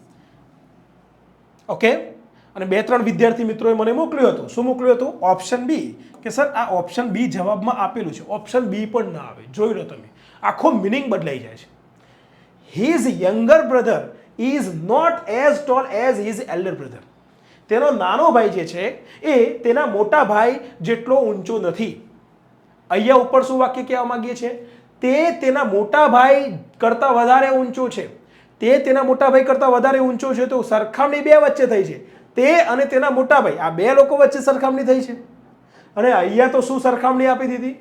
ઓકે, અને 2-3 વિદ્યાર્થી મિત્રોએ મને મોકલ્યું હતું. શું મોકલ્યું હતું? ઓપ્શન બી, કે સર આ ઓપ્શન બી જવાબમાં આપેલું છે, ઓપ્શન બી પણ ના આવે. જોઈ લો તમે, આખો મિનિંગ બદલાઈ જાય છે. his younger brother is not as tall as his elder brother. તેનો નાનો ભાઈ જે છે એ તેના મોટા ભાઈ જેટલો ઊંચો નથી. અહીંયા ઉપર શું વાક્ય કહેવા માંગીએ છીએ? તે તેના મોટા ભાઈ કરતાં વધારે ઊંચો છે. તે તેના મોટા ભાઈ કરતાં વધારે ઊંચો છે તો સરખામણી બે વચ્ચે થઈ છે. તે અને તેના મોટા ભાઈ આ બે લોકો વચ્ચે સરખામણી થઈ છે. અને અહીંયા તો શું સરખામણી આપી દીધી?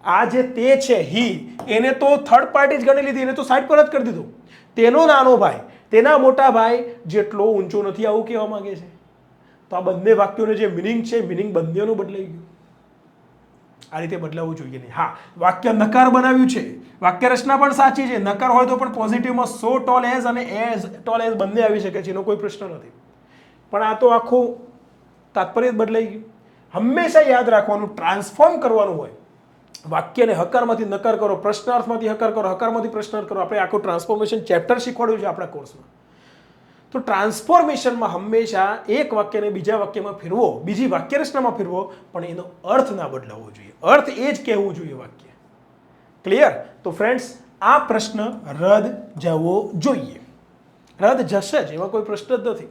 આ જે તે છે હી, એને તો થર્ડ પાર્ટી જ ગણી લીધી, એને તો સાઈડ પર જ કરી દીધું. તેનો નાનો ભાઈ તેના મોટા ભાઈ જેટલો ઊંચો નથી, આવું કહેવા માંગે છે. તો આ બંને વાક્યોને જે મિનિંગ છે, મિનિંગ બંનેનું બદલાઈ ગયું. આ રીતે બદલાવવું જોઈએ નહીં. હા, વાક્ય નકાર બનાવ્યું છે, વાક્ય રચના પણ સાચી છે. નકાર હોય તો પણ પોઝિટિવમાં સો ટોલ એઝ અને એઝ ટોલ એઝ બંને આવી શકે છે, એનો કોઈ પ્રશ્ન નથી. પણ આ તો આખું તાત્પર્ય બદલાઈ ગયું. હંમેશા યાદ રાખવાનું, ટ્રાન્સફોર્મ કરવાનું હોય. વાક્યને હકારમાંથી નકાર કરો, પ્રશ્નાર્થમાંથી હકાર કરો, હકારમાંથી પ્રશ્નાર્થ કરો. આપણે આખું ટ્રાન્સફોર્મેશન ચેપ્ટર શીખવાડ્યું છે આપણા કોર્સમાં. તો ટ્રાન્સફોર્મેશનમાં હંમેશા એક વાક્યને બીજા વાક્યમાં ફેરવો, બીજી વાક્ય રચનામાં ફેરવો, પણ એનો અર્થ ના બદલાવવો જોઈએ. અર્થ એ જ કહેવું જોઈએ વાક્ય. ક્લિયર? તો ફ્રેન્ડ્સ, આ પ્રશ્ન રદ જવો જોઈએ. રદ જશે જ, એમાં કોઈ પ્રશ્ન જ નથી,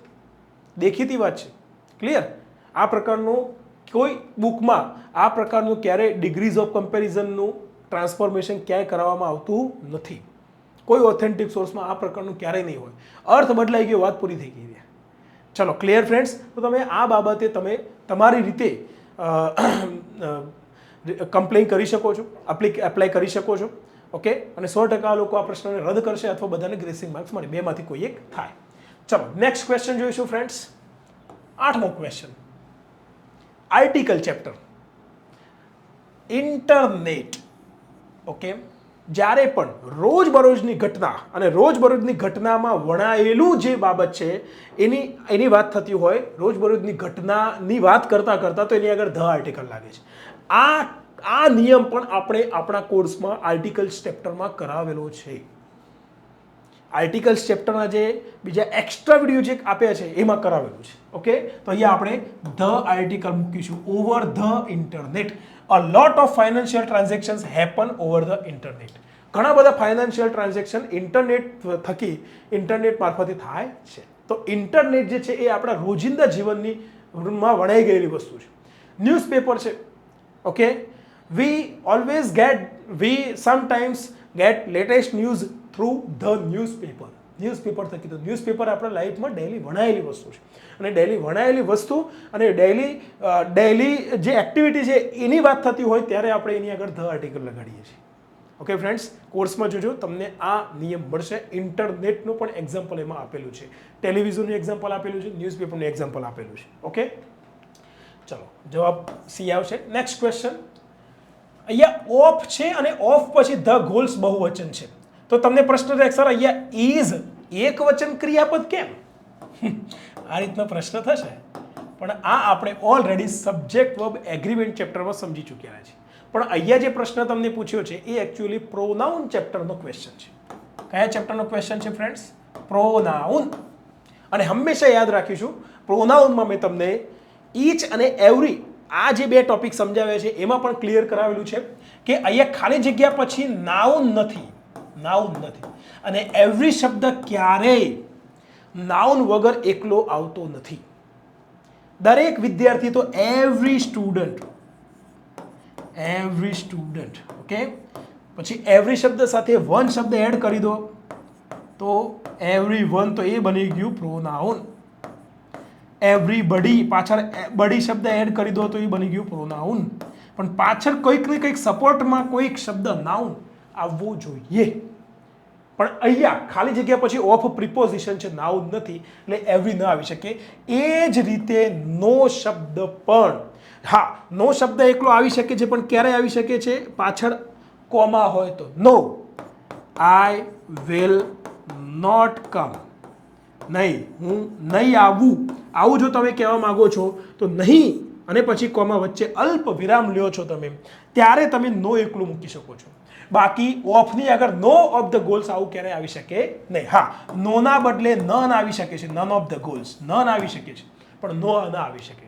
દેખીતી વાત છે. ક્લિયર? આ પ્રકારનું કોઈ બુકમાં આ પ્રકારનું ક્યારેય ડિગ્રીઝ ઓફ કમ્પેરિઝનનું ટ્રાન્સફોર્મેશન ક્યાંય કરાવવામાં આવતું નથી. કોઈ ઓથેન્ટિક સોર્સમાં આ પ્રકારનું ક્યારેય નહીં હોય. અર્થ બદલાઈ ગયો, વાત પૂરી થઈ ગઈ. ચલો, ક્લિયર ફ્રેન્ડ્સ? તો તમે આ બાબતે તમે તમારી રીતે કમ્પ્લેન કરી શકો છો, એપ્લાય કરી શકો છો. ઓકે, અને 100% લોકો આ પ્રશ્નને રદ કરશે અથવા બધાને ગ્રેસિંગ માર્ક્સ મળે, બેમાંથી કોઈ એક થાય. ચલો, નેક્સ્ટ ક્વેશ્ચન જોઈશું ફ્રેન્ડ્સ. 8મો question, article chapter, internet. Okay, જ્યારે પણ રોજબરોજની ઘટના અને રોજબરોજની ઘટનામાં વણાયેલું જે બાબત છે એની વાત થતી હોય, રોજબરોજની ઘટનાની વાત કરતાં કરતાં તો એની આગળ ધ આર્ટિકલ લાગે છે. આ નિયમ પણ આપણે આપણા કોર્સમાં આર્ટિકલ્સ ચેપ્ટરમાં કરાવેલો છે. આર્ટિકલ્સ ચેપ્ટરના જે બીજા એક્સ્ટ્રા વિડીયો જે આપ્યા છે એમાં કરાવેલું છે. ઓકે, તો અહીંયા આપણે ધ આર્ટિકલ મૂકીશું. Over the internet, a lot of financial transactions happen over the internet. ઘણા બધા ફાઇનાન્શિયલ ટ્રાન્ઝેક્શન ઇન્ટરનેટ થકી, ઇન્ટરનેટ મારફતે થાય છે. તો ઇન્ટરનેટ જે છે એ આપણા રોજિંદા જીવનની માં વણાઈ ગયેલી વસ્તુ છે. ન્યૂઝપેપર છે. Okay, we sometimes get latest news through the newspaper. Newspaper થકી. તો ન્યૂઝપેપર આપણા લાઈફમાં ડેલી વણાયેલી વસ્તુ છે. અને ડેલી વણાયેલી વસ્તુ અને ડેલી જે એક્ટિવિટી છે એની વાત થતી હોય ત્યારે આપણે એની આગળ ધ આર્ટિકલ લગાડીએ છીએ. ઓકે ફ્રેન્ડ્સ, કોર્સમાં જોજો, તમને આ નિયમ મળશે. ઇન્ટરનેટનું પણ એક્ઝામ્પલ એમાં આપેલું છે, ટેલિવિઝનનું એક્ઝામ્પલ આપેલું છે, ન્યૂઝપેપરનું એક્ઝામ્પલ આપેલું છે. ઓકે, ચલો, જવાબ સી આવશે. નેક્સ્ટ ક્વેશ્ચન, અહીંયા ઓફ છે અને ઓફ પછી ધ ગોલ્સ બહુવચન છે. તો તમને પ્રશ્ન થાય, સર અહીંયા ઇઝ એક વચન ક્રિયાપદ કેમ? આ રીતનો પ્રશ્ન થશે. પણ આ આપણે ઓલરેડી સબ્જેક્ટ વર્બ એગ્રીમેન્ટ ચેપ્ટરમાં સમજી ચૂક્યા છીએ. પણ અહીંયા જે પ્રશ્ન તમને પૂછ્યો છે એ એકચ્યુઅલી પ્રોનાઉન ચેપ્ટરનો ક્વેશ્ચન છે. કયા ચેપ્ટરનો ક્વેશ્ચન છે ફ્રેન્ડ્સ? પ્રોનાઉન. અને હંમેશા યાદ રાખીશું પ્રોનાઉનમાં મેં તમને ઈચ અને એવરી આ જે બે ટોપિક સમજાવ્યા છે એમાં પણ ક્લિયર કરાવેલું છે કે અહીંયા ખાલી જગ્યા પછી નાઉન નથી, નાઉન નથી. અને એવરી શબ્દ ક્યારેય નાઉન વગર એકલો આવતો નથી. દરેક વિદ્યાર્થી તો એવરી સ્ટુડન્ટ, ઓકે. પછી એવરી શબ્દ સાથે વન શબ્દ એડ કરી દો તો એવરી વન, તો એ બની ગયું પ્રોનાઉન. એવરીબડી પાછળ બડી શબ્દ એડ કરી દો તો એ બની ગયું પ્રોનાઉન. પણ પાછળ કોઈક ને કંઈક સપોર્ટમાં કોઈક શબ્દ નાઉન આવવો જોઈએ. પણ અહીંયા ખાલી જગ્યા પછી ઓફ પ્રિપોઝિશન છે, નાઉન નથી, એટલે એવરી ન આવી શકે. એ જ રીતે નો શબ્દ પણ, હા, નો શબ્દ એકલો આવી શકે છે, પણ ક્યારે આવી શકે છે? પાછળ કોમા હોય તો. નો, આઈ વિલ નોટ કમ. નહીં, હું નહીં આવું. આવું જો તમે કહેવા માંગો છો તો નહીં અને પછી કોમા વચ્ચે અલ્પ વિરામ લ્યો છો તમે, ત્યારે તમે નો એકલું મૂકી શકો છો. બાકી ઓફની આગળ નો ઓફ ધ ગોલ્સ આવું ક્યારેય આવી શકે નહીં. હા, નોના બદલે નન આવી શકે છે, none of the goals, none આવી શકે છે, પણ નો ના આવી શકે.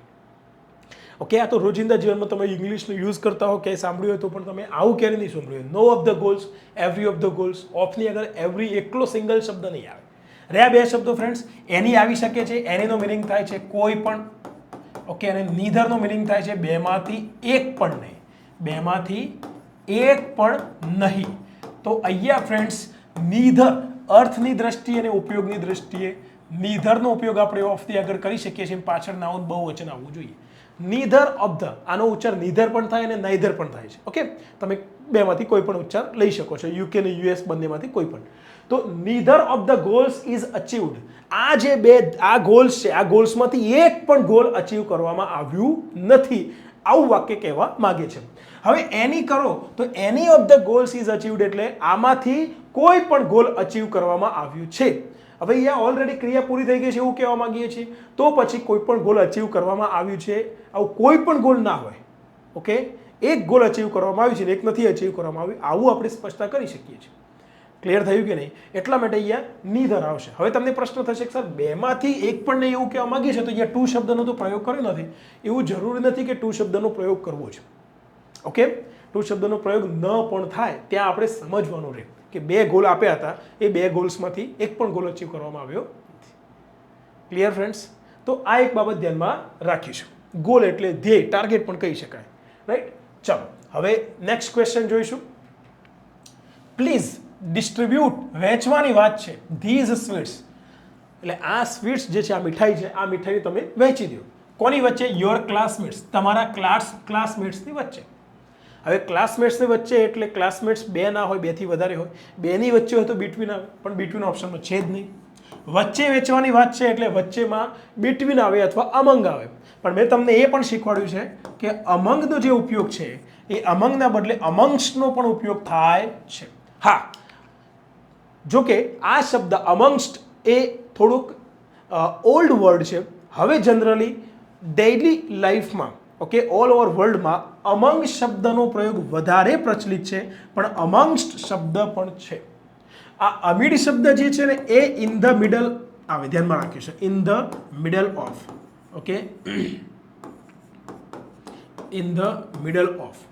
ઓકે, આ તો રોજિંદા જીવનમાં તમે ઇંગ્લિશનો યુઝ કરતા હો, ક્યાંય સાંભળ્યું હોય તો પણ તમે આવું ક્યારે નહીં સાંભળ્યું. No of the goals, every of the goals. ઓફની આગળ એવરી એકલો સિંગલ શબ્દ નહીં આવે. રહ્યા બે શબ્દો ફ્રેન્ડ્સ, એની આવી શકે છે. એનીનો મિનિંગ થાય છે કોઈ પણ, ઓકે. અને નીધરનો મિનિંગ થાય છે બેમાંથી એક પણ નહીં, બેમાંથી એક પણ નહીં. તો અહીંયા ફ્રેન્ડ્સ નીધર અર્થની દ્રષ્ટિએ અને ઉપયોગની દ્રષ્ટિએ નીધરનો ઉપયોગ આપણે ઓફથી આગળ કરી શકીએ છીએ. પાછળ નાઉન બહુવચન આવવું જોઈએ. નીધર ઓફ ધ, આનો ઉચ્ચાર નીધર પણ થાય અને નાઈધર પણ થાય છે. ઓકે, તમે બેમાંથી કોઈ પણ ઉચ્ચાર લઈ શકો છો, યુકે અને યુએસ બંનેમાંથી કોઈ પણ. તો નીધર ઓફ ધ ગોલ્સ ઇઝ અચીવડ. આ જે બે આ ગોલ્સ છે, આ ગોલ્સમાંથી એક પણ ગોલ અચીવ કરવામાં આવ્યું નથી, આવું વાક્ય કહેવા માંગે છે. હવે એની કરો તો એની ઓફ ધ ગોલ્સ ઇઝ અચીવડ, એટલે આમાંથી કોઈ પણ ગોલ અચીવ કરવામાં આવ્યું છે. હવે અહીંયા ઓલરેડી ક્રિયા પૂરી થઈ ગઈ છે એવું કહેવા માંગીએ છીએ, તો પછી કોઈ પણ ગોલ અચીવ કરવામાં આવ્યું છે, આવું કોઈ પણ ગોલ ના હોય. ઓકે, એક ગોલ અચીવ કરવામાં આવ્યું છે ને એક નથી અચીવ કરવામાં આવ્યું, આવું આપણે સ્પષ્ટતા કરી શકીએ છીએ. ક્લિયર થયું કે નહીં? એટલા માટે અહીંયા નીધર આવશે. હવે તમને પ્રશ્ન થશે કે સર બેમાંથી એક પણ નહીં એવું કહેવા માંગીએ છીએ, તો અહીંયા ટુ શબ્દનો તો પ્રયોગ કર્યો નથી. એવું જરૂરી નથી કે ટુ શબ્દનો પ્રયોગ કરવો છે. ઓકે, ટુ શબ્દનો પ્રયોગ ન પણ થાય ત્યાં આપણે સમજવાનું રહે કે બે ગોલ આપ્યા હતા, એ બે ગોલ્સમાંથી એક પણ ગોલ અચીવ કરવામાં આવ્યો નથી. Clear friends? તો આ એક બાબત ધ્યાનમાં રાખીશું. ગોલ એટલે ધ્યેય, ટાર્ગેટ પણ કહી શકાય. રાઈટ? ચાલો હવે નેક્સ્ટ ક્વેશ્ચન જોઈશું. પ્લીઝ ડિસ્ટ્રીબ્યુટ, વહેંચવાની વાત છે. ધીઝ સ્વીટ્સ, એટલે આ સ્વીટ્સ જે છે, આ મીઠાઈ છે, આ મીઠાઈ તમે વહેંચી દો. કોની વચ્ચે? યોર ક્લાસમેટ્સ, તમારા ક્લાસમેટ્સની વચ્ચે. હવે ક્લાસમેટ્સની વચ્ચે એટલે ક્લાસમેટ્સ બે ના હોય, બેથી વધારે હોય. બેની વચ્ચે હોય તો બિટવીન આવે, પણ બિટવીન ઓપ્શનમાં છે જ નહીં. વચ્ચે વેચવાની વાત છે એટલે વચ્ચેમાં બિટવીન આવે અથવા અમંગ આવે. પણ મેં તમને એ પણ શીખવાડ્યું છે કે અમંગનો જે ઉપયોગ છે એ અમંગના બદલે અમંગ્સ્ટનો પણ ઉપયોગ થાય છે. હા, જો કે આ શબ્દ અમંગ્સ્ટ એ થોડુંક ઓલ્ડ વર્ડ છે. હવે જનરલી ડેઇલી લાઈફમાં, ઓકે, ઓલ ઓવર વર્લ્ડમાં અમંગ શબ્દનો પ્રયોગ વધારે પ્રચલિત છે, પણ અમંગ્સ્ટ શબ્દ પણ છે. આ અમિડ શબ્દ જે છે ને એ ઇન ધ મિડલ આવે, ધ્યાનમાં રાખીશું. In the middle of, okay, in the middle of.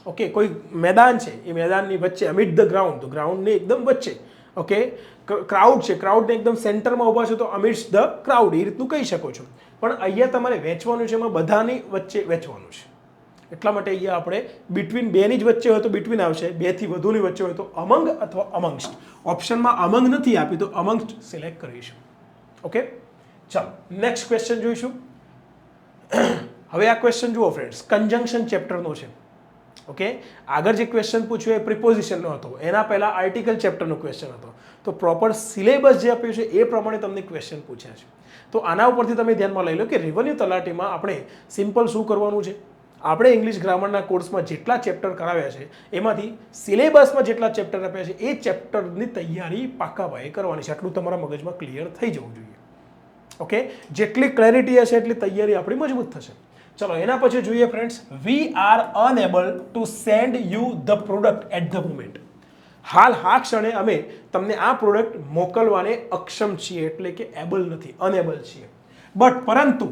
Okay, કોઈ મેદાન છે, એ મેદાનની વચ્ચે, અમિડ ધ ગ્રાઉન્ડ, તો ગ્રાઉન્ડની એકદમ વચ્ચે. ઓકે, ક્રાઉડ છે, ક્રાઉડને એકદમ સેન્ટરમાં ઊભા છો તો અમિડ્સ ધ ક્રાઉડ, એ રીતનું કહી શકો છો. પણ અહીંયા તમારે વેચવાનું છે, એમાં બધાની વચ્ચે વેચવાનું છે. એટલા માટે અહીંયા આપણે બિટવીન બેની જ વચ્ચે હોય તો બિટવીન આવશે, બેથી વધુની વચ્ચે હોય તો અમંગ અથવા અમંગ્સ્ટ. ઓપ્શનમાં અમંગ નથી આપી તો અમંગ્સ્ટ સિલેક્ટ કરીશું. ઓકે, ચાલો નેક્સ્ટ ક્વેશ્ચન જોઈશું. હવે આ ક્વેશ્ચન જુઓ ફ્રેન્ડ્સ, કન્જંક્શન ચેપ્ટરનો છે. ઓકે, આગળ જે ક્વેશ્ચન પૂછ્યો એ પ્રિપોઝિશનનો હતો, એના પહેલાં આર્ટિકલ ચેપ્ટરનો ક્વેશ્ચન હતો. તો પ્રોપર સિલેબસ જે આપ્યું છે એ પ્રમાણે તમને ક્વેશ્ચન પૂછ્યા છે. તો આના ઉપરથી તમે ધ્યાનમાં લઈ લો કે રેવન્યુ તલાટીમાં આપણે સિમ્પલ શું કરવાનું છે. આપણે ઇંગ્લિશ ગ્રામરના કોર્સમાં જેટલા ચેપ્ટર કરાવ્યા છે એમાંથી સિલેબસમાં જેટલા ચેપ્ટર આપ્યા છે એ ચેપ્ટરની તૈયારી પાકા પાયે કરવાની છે. આટલું તમારા મગજમાં ક્લિયર થઈ જવું જોઈએ. ઓકે, જેટલી ક્લેરિટી હશે એટલી તૈયારી આપણી મજબૂત થશે. ચલો એના પછી જોઈએ friends, we are unable to send you the product at the moment. હાલ આ ક્ષણે અમે તમને આ પ્રોડક્ટ મોકલવાને અક્ષમ છીએ, એટલે કે એબલ નથી, અનએબલ છીએ. બટ પરંતુ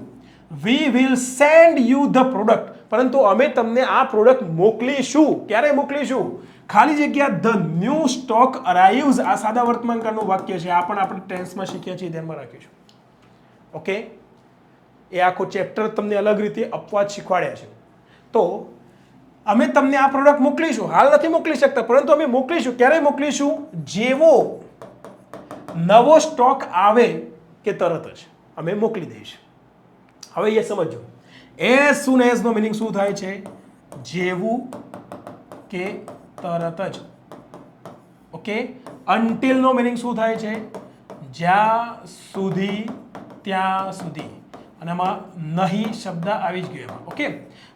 we will send you the product, પરંતુ અમે તમને આ પ્રોડક્ટ મોકલીશું. ક્યારે મોકલીશું? ખાલી જગ્યા ધ ન્યૂ સ્ટોક અરાઇવ્સ. આ સાદા વર્તમાનકાળનું વાક્ય છે, આ પણ આપણે ટેન્સમાં શીખ્યા છીએ, ધ્યાનમાં રાખીશું. ઓકે, એ આખો ચેપ્ટર તમને અલગ રીતે અપવાદ શીખવાડ્યા છે. તો અમે તમને આ પ્રોડક્ટ મોકલીશું, હાલ નથી મોકલી શકતા, પરંતુ અમે મોકલીશું. ક્યારે મોકલીશું? જેવો નવો સ્ટોક આવે કે તરત જ અમે મોકલી દઈશું. હવે એ સમજો, એઝ સૂન એઝ નો મિનિંગ શું થાય છે? જેવું કે તરત જ. ઓકે, અનટિલ નો મિનિંગ શું થાય છે? જ્યાં સુધી, ત્યાં સુધી. અને આમાં નહીં શબ્દ આવી જ ગયો એમાં. ઓકે,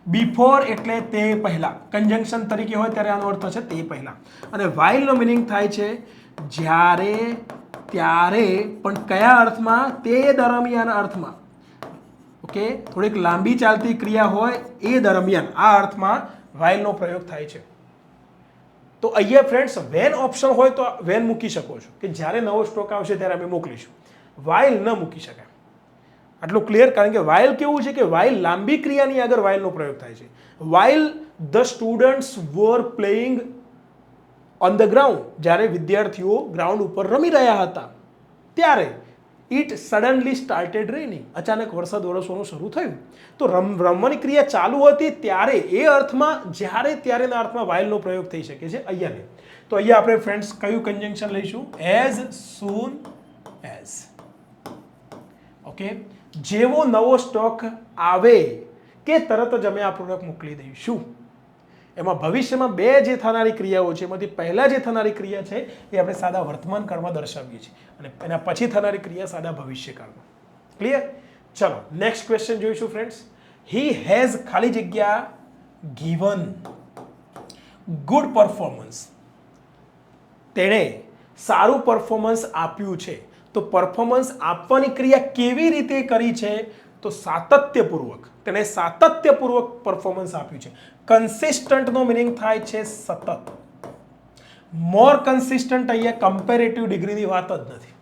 બિફોર એટલે તે પહેલા, કન્જંક્શન તરીકે હોય ત્યારે આનો અર્થ છે તે પહેલા. અને વાઇલ નો મિનિંગ થાય છે જ્યારે, ત્યારે, પણ કયા અર્થમાં? તે દરમિયાન અર્થમાં. ઓકે, થોડીક લાંબી ચાલતી ક્રિયા હોય એ દરમિયાન, આ અર્થમાં વાઇલનો પ્રયોગ થાય છે. તો અહીંયા ફ્રેન્ડ્સ વેન ઓપ્શન હોય તો વેન મૂકી શકો છો, કે જ્યારે નવો સ્ટોક આવશે ત્યારે અમે મોકલીશું. વાઇલ ન મૂકી શકાય. આટલું ક્લિયર? કારણ કે વાઇલ કેવું છે કે વાઇલ લાંબી ક્રિયાની આગળ વાઇલનો પ્રયોગ થાય છે. While the students were playing on the ground, જ્યારે વિદ્યાર્થીઓ ગ્રાઉન્ડ ઉપર રમી રહ્યા હતા ત્યારે ઇટ સડનલી સ્ટાર્ટેડ રેનિંગ, અચાનક વરસાદ વરસવાનું શરૂ થયું. તો રમવાની ક્રિયા ચાલુ હતી ત્યારે, એ અર્થમાં જ્યારે ત્યારેના અર્થમાં વાઇલનો પ્રયોગ થઈ શકે છે અહીંયા. તો અહીંયા આપણે ફ્રેન્ડ્સ કયું કન્જંક્શન લઈશું? એઝ સૂન એઝ. ઓકે, જેવો નવો સ્ટોક આવે કે તરત જ અમે આ પ્રોડક્ટ મોકલી દઈશું. એમાં ભવિષ્યમાં બે જે થનારી ક્રિયાઓ છે, એમાંથી પહેલા જે થનારી ક્રિયા છે એ આપણે સાદા વર્તમાન કાળમાં દર્શાવીએ છીએ, અને એના પછી થનારી ક્રિયા સાદા ભવિષ્યકાળમાં. ક્લિયર? ચલો નેક્સ્ટ ક્વેશ્ચન જોઈશું ફ્રેન્ડ્સ. હી હેઝ ખાલી જગ્યા ગીવન ગુડ પરફોર્મન્સ. તેણે સારું પરફોર્મન્સ આપ્યું છે. તો પરફોર્મન્સ આપવાની ક્રિયા કેવી રીતે કરી છે? તો સાતત્યપૂર્વક. તેણે સાતત્યપૂર્વક પરફોર્મન્સ આપ્યું છે. કન્સિસ્ટન્ટ નો મિનિંગ થાય છે સતત. મોર કન્સિસ્ટન્ટ અહીંયા કમ્પેરેટિવ ડિગ્રીની વાત જ નથી.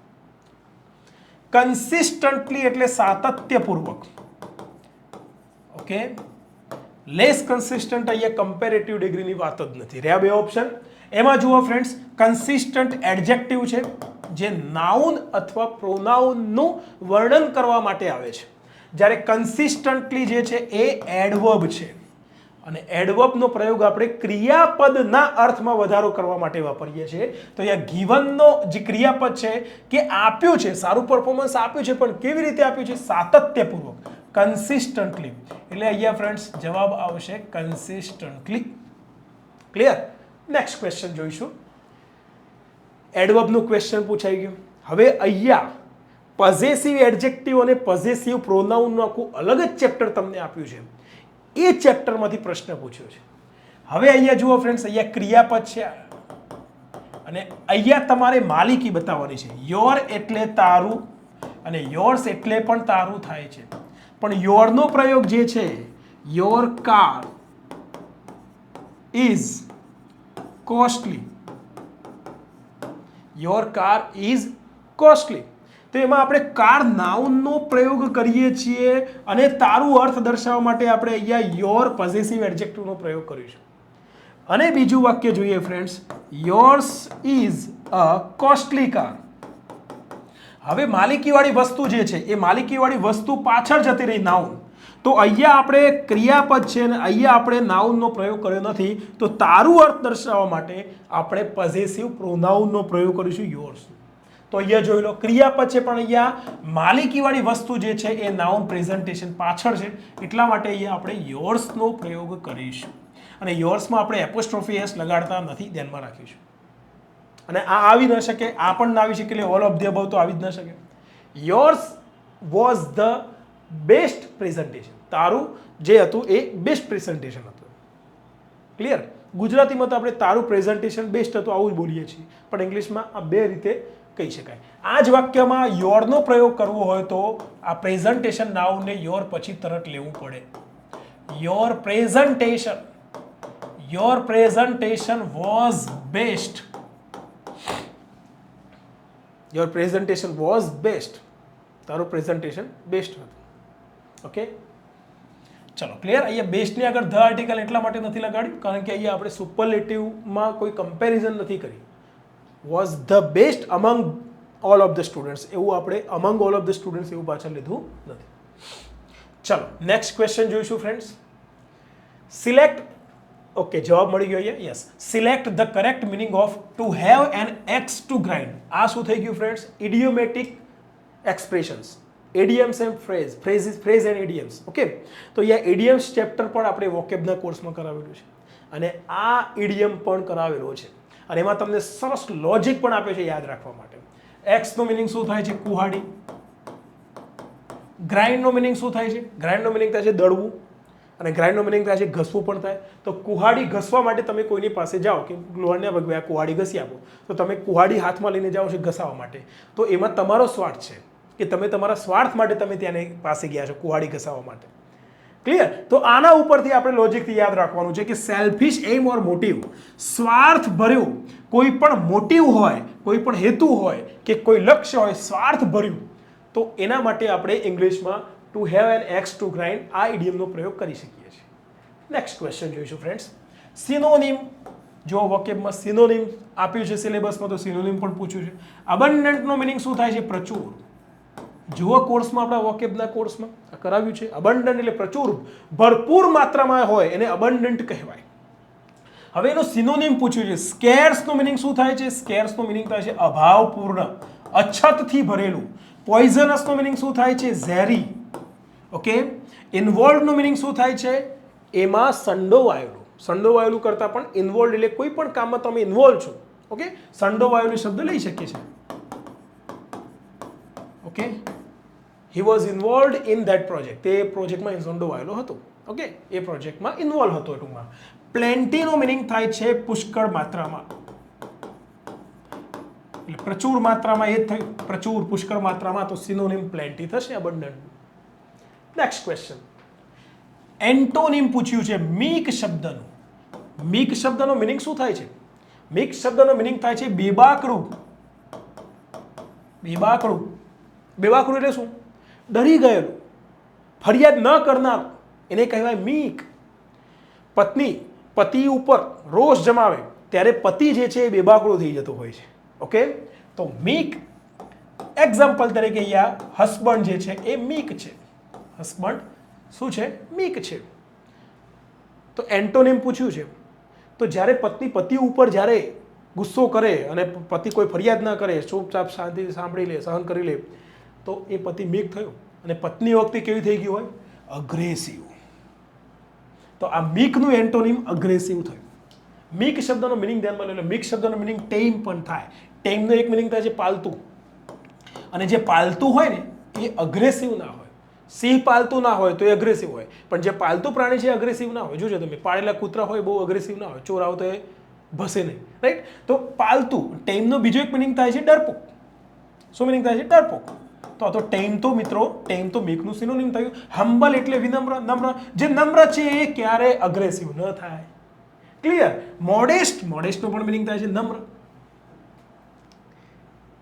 કન્સિસ્ટન્ટલી એટલે સાતત્યપૂર્વક. ઓકે, લેસ કન્સિસ્ટન્ટ અહીંયા કમ્પેરેટિવ ડિગ્રીની વાત જ નથી. રહ્યા બે ઓપ્શન. એમાં જુઓ ફ્રેન્ડ્સ, કન્સિસ્ટન્ટ એડજેક્ટિવ છે, જે નાઉન અથવા પ્રોનાઉનનું વર્ણન કરવા માટે આવે છે. જ્યારે કન્સિસ્ટન્ટલી જે છે એ એડવર્બ છે, અને એડવર્બનો પ્રયોગ આપણે ક્રિયાપદના અર્થમાં વધારો કરવા માટે વાપરીએ છીએ. તો અહીંયા ગિવનનો જે ક્રિયાપદ છે કે આપ્યું છે, સારું પરફોર્મન્સ આપ્યું છે, પણ કેવી રીતે આપ્યું છે? સાતત્યપૂર્વક, કન્સિસ્ટન્ટલી. એટલે અહીંયા ફ્રેન્ડ્સ જવાબ આવશે કન્સિસ્ટન્ટલી. ક્લિયર? નેક્સ્ટ ક્વેશ્ચન જોઈશું. એડવર્બનું ક્વેશ્ચન પૂછાઈ ગયું. હવે અહીંયા પોઝેસિવ એડજેક્ટિવ અને પોઝેસિવ પ્રોનાઉનનું આખું અલગ જ ચેપ્ટર તમને આપ્યું છે. એ ચેપ્ટરમાંથી પ્રશ્ન પૂછ્યો છે. હવે અહીંયા જુઓ ફ્રેન્ડ્સ, અહીંયા ક્રિયાપદ છે અને અહીંયા તમારે માલિકી બતાવવાની છે. યોર એટલે તારું અને યોર્સ એટલે પણ તારું થાય છે. પણ યોરનો પ્રયોગ જે છે, your car is costly. Your car is costly. તો એમાં આપણે કાર નાઉનનો પ્રયોગ કરીએ છીએ અને તારું અર્થ દર્શાવવા માટે આપણે અહીંયા યોર પોઝેસિવ એડજેક્ટિવનો પ્રયોગ કરીશું. અને બીજું વાક્ય જોઈએ friends, yours is a costly car. હવે માલિકીવાળી વસ્તુ જે છે એ માલિકીવાળી વસ્તુ પાછળ જતી રહી, નાઉન. તો અહીંયા આપણે ક્રિયાપદ છે અને અહીંયા આપણે નાઉનનો પ્રયોગ કર્યો નથી. તો તારું અર્થ દર્શાવવા માટે આપણે પોઝેસિવ પ્રોનાઉનનો પ્રયોગ કરીશું, યોર્સ. તો અહીંયા જોઈ લો, ક્રિયાપદ છે પણ અહીંયા માલિકીવાળી વસ્તુ જે છે એ નાઉન પ્રેઝન્ટેશન પાછળ છે, એટલા માટે અહીંયા આપણે યોર્સનો પ્રયોગ કરીશું. અને યોર્સમાં આપણે એપોસ્ટ્રોફી એસ લગાડતા નથી, ધ્યાનમાં રાખીશું. અને આ આવી ન શકે, આ પણ ના આવી શકે, એટલે ઓલ ઓફ ધી અબવ તો આવી જ ન શકે. Yours was the best presentation. તારું જે હતું એ બેસ્ટ પ્રેઝન્ટેશન હતું. ક્લિયર? ગુજરાતીમાં તો આપણે તારું પ્રેઝન્ટેશન બેસ્ટ હતું આવું જ બોલીએ છીએ, પણ ઇંગ્લિશમાં આ બે રીતે કહી શકાય. આ જ વાક્યમાં યોરનો પ્રયોગ કરવો હોય તો આ પ્રેઝન્ટેશન નાઉને યોર પછી તરત લેવું પડે. Your presentation was best. Your presentation was best. તારું પ્રેઝન્ટેશન બેસ્ટ હતું. ઓકે, ચલો ક્લિયર. અહીંયા બેસ્ટની આગળ ધ આર્ટિકલ એટલા માટે નથી લગાડ્યું કારણ કે અહીંયા આપણે સુપરલેટિવમાં કોઈ કમ્પેરિઝન નથી કરી. Was the best among all of the students એવું આપણે among all of the students એવું પાછળ લીધું નથી. ચલો નેક્સ્ટ ક્વેશ્ચન જોઈશું ફ્રેન્ડ્સ. સિલેક્ટ, ઓકે જવાબ મળી ગયો અહીંયા. Yes, select the correct meaning of to have an axe to grind. આ શું થઈ ગયું friends? Idiomatic expressions, idioms and phrase and idioms. Okay, તો અહીંયા ઇડિયમ્સ ચેપ્ટર પણ આપણે વોકેબના કોર્સમાં કરાવેલું છે અને આ ઇડિયમ પણ કરાવેલો છે અને એમાં તમને સરસ લોજિક પણ આપ્યો છે યાદ રાખવા માટે. એક્સનો મિનિંગ શું થાય છે? કુહાડી. ગ્રાઇન્ડનો મિનિંગ શું થાય છે? ગ્રાઇન્ડનો મિનિંગ થાય છે દળવું અને ગ્રાઇન્ડનો મિનિંગ થાય છે ઘસવું પણ થાય. તો કુહાડી ઘસવા માટે તમે કોઈની પાસે જાઓ કે લોહાણના ભગવે આ કુહાડી ઘસી આપો, તો તમે કુહાડી હાથમાં લઈને જાઓ છો ઘસાવા માટે, તો એમાં તમારો સ્વાર્થ છે કે તમે તમારા સ્વાર્થ માટે તમે ત્યાંની પાસે ગયા છો કુહાડી ઘસાવા માટે. ક્લિયર? તો આના ઉપરથી આપણે લોજિકથી યાદ રાખવાનું છે કે સેલ્ફિશ એમ ઓર મોટિવ, સ્વાર્થ ભર્યું કોઈ પણ મોટિવ હોય, કોઈ પણ હેતુ હોય કે કોઈ લક્ષ્ય હોય સ્વાર્થ ભર્યું, તો એના માટે આપણે ઇંગ્લિશમાં to have an axe to grind આ ઇડિયમનો પ્રયોગ કરી શકીએ છીએ. નેક્સ્ટ ક્વેશ્ચન જોઈશું ફ્રેન્ડ્સ. સિનોનિમ, જો વોકેબમાં સિનોનિમ આપ્યું છે સિલેબસમાં તો સિનોનિમ પણ પૂછ્યું છે. અબન્ડન્ટનો મિનિંગ શું થાય છે? પ્રચુર. જુઓ કોર્સમાં આપણા વોકેબના કોર્સમાં કરાવ્યું છે. અબન્ડન્ટ એટલે પ્રચુર, ભરપૂર માત્રામાં હોય એને અબન્ડન્ટ કહેવાય. હવે એનો સિનોનિમ પૂછ્યું છે. સ્કેર્સનો મિનિંગ શું થાય છે? સ્કેર્સનો મિનિંગ થાય છે અભાવપૂર્ણ, અછતથી ભરેલું. પોઈઝનસનો મિનિંગ શું થાય છે? ઝેરી. ઓકે, ઇન્વોલ્વનો મિનિંગ શું થાય છે? એમાં સંડોવાયેલું. સંડોવાયેલું કરતાં પણ ઇન્વોલ્વ એટલે કોઈ પણ કામમાં તમે ઇન્વોલ્વ છો. ઓકે, સંડોવાયેલું શબ્દ લઈ શકીએ છીએ. Okay, he was involved in that project. તે પ્રોજેક્ટમાં સંડોવાયેલો હતો. ઓકે, એ પ્રોજેક્ટમાં ઇન્વોલ્વ હતો ટૂંકમાં. પ્લેન્ટીનો મિનિંગ થાય છે પુષ્કળ માત્રામાં. એટલે પ્રચુર માત્રામાં એ જ થયું, પ્રચુર પુષ્કળ માત્રામાં, તો સિનોનિમ પ્લેન્ટી થશે અબન્ડન્ટ. Next question. એન્ટોનિમ પૂછ્યું છે મીક શબ્દનું. મીક શબ્દનો મિનિંગ શું થાય છે? મીક શબ્દનો મિનિંગ થાય છે બેબાકડું. બેબાકડું, બેબાકડું એટલે શું? ડરી ગયેલું, ફરિયાદ ન કરનાર, એને કહેવાય મીક. પત્ની પતિ ઉપર રોષ જમાવે ત્યારે પતિ જે છે એ બેબાકડું થઈ જતો હોય છે. ઓકે, તો મીક એક્ઝામ્પલ તરીકે અહીંયા હસબન્ડ જે છે એ મીક છે. હસબન્ડ શું છે? મીક છે. તો એન્ટોનિમ પૂછ્યું છે, તો જ્યારે પત્ની પતિ ઉપર જ્યારે ગુસ્સો કરે અને પતિ કોઈ ફરિયાદ ના કરે, ચૂપચાપ શાંતિથી સાંભળી લે, સહન કરી લે, તો એ પતિ મીક થયો. અને પત્ની વખતે કેવી થઈ ગઈ હોય? અગ્રેસિવ. તો આ મીકનું એન્ટોનિમ અગ્રેસિવ થયું. મીક શબ્દનો મિનિંગ ધ્યાનમાં લો. એટલે મીક શબ્દનો મિનિંગ ટેમ પણ થાય. ટેમનો એક મિનિંગ થાય છે પાલતું, અને જે પાલતું હોય ને એ અગ્રેસિવ ના હોય. સિંહ પાલતું ના હોય તો એ અગ્રેસિવ હોય, પણ જે પાલતું પ્રાણી છે એ અગ્રેસિવ ના હોય. જોજો તમે, પાળેલા કૂતરા હોય બહુ અગ્રેસિવ ના હોય, ચોર આવતો એ ભસે નહીં, રાઈટ? તો પાલતું. ટેમનો બીજો એક મિનિંગ થાય છે ડરપોક. શું મિનિંગ થાય છે? ડરપોક. તો આ તો ટેમ તો મિત્રો, ટેમ તો મીકનું સિનોનિમ થયું. હમ્બલ એટલે વિનમ્ર, નમ્ર. જે નમ્ર છે એ ક્યારે અગ્રેસિવ ન થાય. ક્લિયર? મોડેસ્ટ, મોડેસ્ટનો પણ મિનિંગ થાય છે નમ્ર.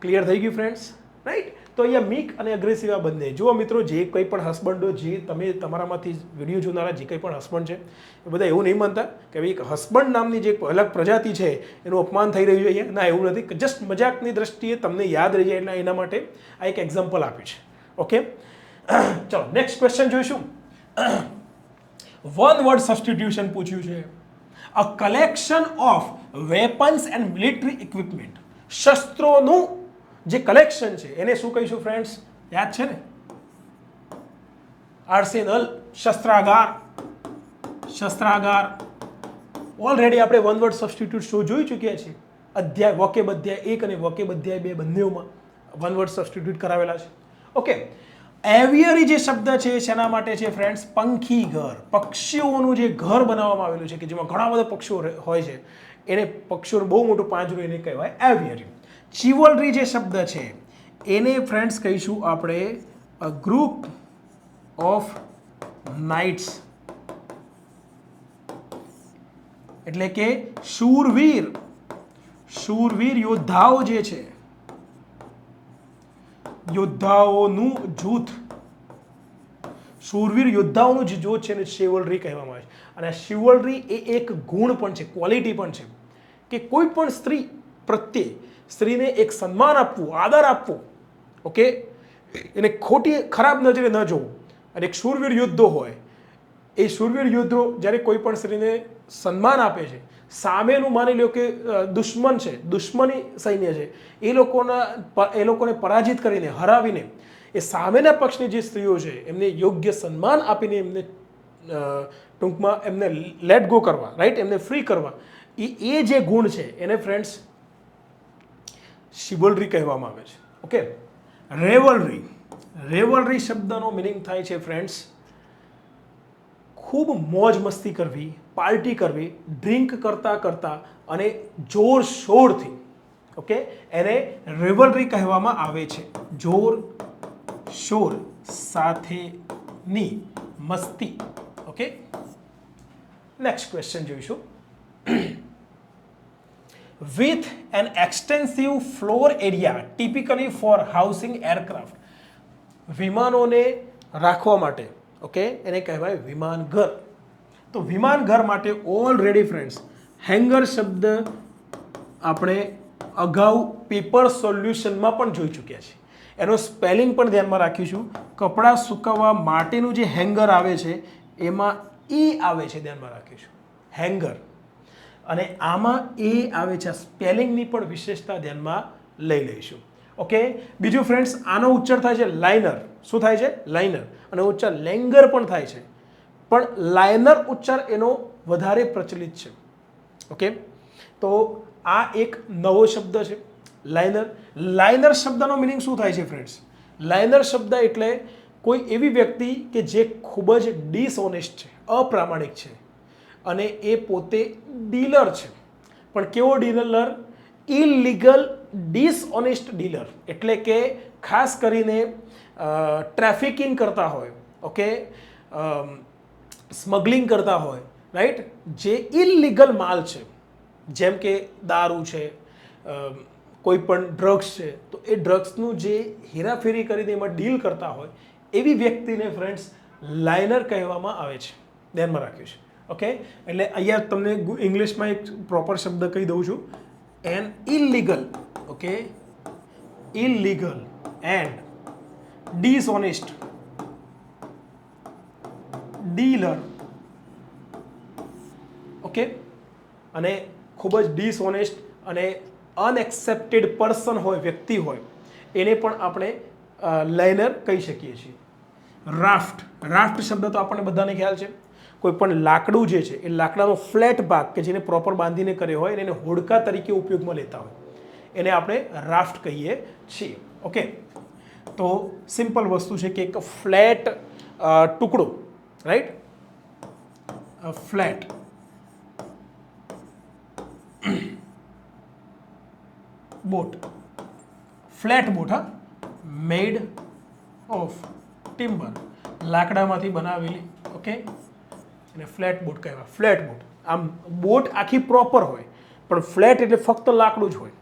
ક્લિયર થઈ ગયું ફ્રેન્ડ્સ? રાઈટ? તો અહીંયા મીક અને અગ્રેસિવ આ બંને. જુઓ મિત્રો, જે કંઈ પણ હસબન્ડો, જે તમે તમારામાંથી વિડીયો જોનારા જે કંઈ પણ હસબન્ડ છે એ બધા એવું નહીં માનતા કે ભાઈ એક હસબન્ડ નામની જે અલગ પ્રજાતિ છે એનું અપમાન થઈ રહ્યું છે અહીંયા. ના, એવું નથી. જસ્ટ મજાકની દ્રષ્ટિએ તમને યાદ રહી જાય એટલે એના માટે આ એક એક્ઝામ્પલ આપ્યું છે. ઓકે, ચલો નેક્સ્ટ ક્વેશ્ચન જોઈશું. વન વર્ડ સબસ્ટિટ્યુશન પૂછ્યું છે. A collection of weapons and military equipment. શસ્ત્રોનું જે કલેક્શન છે એને શું કહીશું ફ્રેન્ડ્સ? યાદ છે ને? આર્સેનલ, શસ્ત્રાગાર. શસ્ત્રાગાર ઓલરેડી આપણે વન વર્ડ સબસ્ટિટ્યુટ શો જોઈ ચૂક્યા છીએ. અધ્યાય વોકેબ અધ્યાય 1 અને વોકેબ અધ્યાય 2 બંનેઓમાં વન વર્ડ સબસ્ટિટ્યુટ કરાવેલા છે. ઓકે, એવિયરી જે શબ્દ છે શેના માટે છે ફ્રેન્ડ્સ? પંખી ઘર. પક્ષીઓનું જે ઘર બનાવવામાં આવેલું છે કે જેમાં ઘણા બધા પક્ષીઓ હોય છે, એને પક્ષીઓનું બહુ મોટું પાંજરું એને કહેવાય એવિયરી. ચિવલરી જે શબ્દ છે એને ફ્રેન્ડ્સ કહીશું આપણે અ ગ્રુપ ઓફ નાઇટ્સ, એટલે કે શૂરવીર યોદ્ધાઓ જે છે, યોદ્ધાઓનું જૂથ, શૂરવીર યોદ્ધાઓનું જે જૂથ છે એને શિવલરી કહેવામાં આવે છે. અને શિવલરી એ એક ગુણ પણ છે, ક્વોલિટી પણ છે કે કોઈ પણ સ્ત્રી પ્રત્યે સ્ત્રીને એક સન્માન આપવું, આદર આપવો, ઓકે, એને ખોટી ખરાબ નજરે ન જોવું. અને એક શૂરવીર યોદ્ધો હોય, એ શૂરવીર યોદ્ધો જ્યારે કોઈ પણ સ્ત્રીને સન્માન આપે છે, સામેનું માની લો કે દુશ્મન છે, દુશ્મની સૈન્ય છે, એ લોકોને પરાજિત કરીને, હરાવીને એ સામેના પક્ષની જે સ્ત્રીઓ છે એમને યોગ્ય સન્માન આપીને એમને ટૂંકમાં એમને લેટ ગો કરવા, રાઈટ, એમને ફ્રી કરવા, એ જે ગુણ છે એને ફ્રેન્ડ્સ શિવલરી કહેવામાં આવે છે. ઓકે, રેવલરી શબ્દનો મિનિંગ થાય છે ફ્રેન્ડ્સ ખૂબ મોજ મસ્તી કરવી, પાર્ટી કરવી, ડ્રિંક કરતા અને જોરશોરથી, ઓકે, એને રેવલરી કહેવામાં આવે છે. જોર શોર સાથેની મસ્તી. ઓકે, નેક્સ્ટ ક્વેશ્ચન જોઈશું. With an extensive floor area typically for housing aircraft, વિમાનોને રાખવા માટે, ઓકે, એને કહેવાય વિમાનઘર. તો વિમાનઘર માટે ઓલરેડી ફ્રેન્ડ્સ હેંગર શબ્દ આપણે અગાઉ પેપર સોલ્યુશનમાં પણ જોઈ ચૂક્યા છીએ. એનો સ્પેલિંગ પણ ધ્યાનમાં રાખીશું. કપડાં સુકવવા માટેનું જે હેંગર આવે છે એમાં ઈ આવે છે, ધ્યાનમાં રાખીશું, હેંગર. અને આમાં એ આવે છે, સ્પેલિંગની પણ વિશેષતા ધ્યાનમાં લઈ લઈશું. ઓકે, બીજું ફ્રેન્ડ્સ આનો ઉચ્ચાર થાય છે લાઇનર. શું થાય છે? લાઇનર. અને ઉચ્ચાર લેંગર પણ થાય છે, પણ લાઇનર ઉચ્ચાર એનો વધારે પ્રચલિત છે. ઓકે, તો આ એક નવો શબ્દ છે લાઇનર. લાઇનર શબ્દનો મિનિંગ શું થાય છે ફ્રેન્ડ્સ? લાઇનર શબ્દ એટલે કોઈ એવી વ્યક્તિ કે જે ખૂબ જ ડિસઓનેસ્ટ છે, અપ્રામાણિક છે, અને એ પોતે ડીલર છે. પણ કેવો ડીલર? Illegal ડિસઓનેસ્ટ dealer. એટલે કે ખાસ કરીને ટ્રાફિકિંગ કરતા હોય, ઓકે, સ્મગલિંગ કરતા હોય, રાઈટ, જે ઇલીગલ માલ છે, જેમ કે દારૂ છે, કોઈ પણ ડ્રગ્સ છે, તો એ ડ્રગ્સનું જે હેરાફેરી કરીને એમાં ડીલ કરતા હોય એવી વ્યક્તિને ફ્રેન્ડ્સ લાઇનર કહેવામાં આવે છે. ધ્યાનમાં રાખ્યું છે. ઓકે, એટલે અહીંયા તમને ઇંગ્લિશમાં એક પ્રોપર શબ્દ કહી દઉં છું. An illegal, okay, illegal and dishonest dealer. Okay, અને ખૂબ જ ડિસઓનેસ્ટ અને અનએક્સેપ્ટેડ પર્સન હોય, વ્યક્તિ હોય, એને પણ આપણે લાઇનર કહી શકીએ છીએ. રાફ્ટ શબ્દ તો આપણને બધાને ખ્યાલ છે. કોઈ પણ લાકડું જે છે એ લાકડાનો ફ્લેટ ભાગ કે જેને પ્રોપર બાંધીને કર્યો હોય એને હોડકા તરીકે ઉપયોગમાં લેતા હોય, એને આપણે રાફ્ટ કહીએ છીએ. ઓકે, તો સિમ્પલ વસ્તુ છે કે એક ફ્લેટ ટુકડો, right, flat boat, flat boat, હા, મેડ ઓફ ટિમ્બર, લાકડામાંથી બનાવેલી, ઓકે, અને ફ્લેટ બોટ કહેવાય. ફ્લેટ બોટ, આમ બોટ આખી પ્રોપર હોય, પણ ફ્લેટ એટલે ફક્ત લાકડું જ હોય.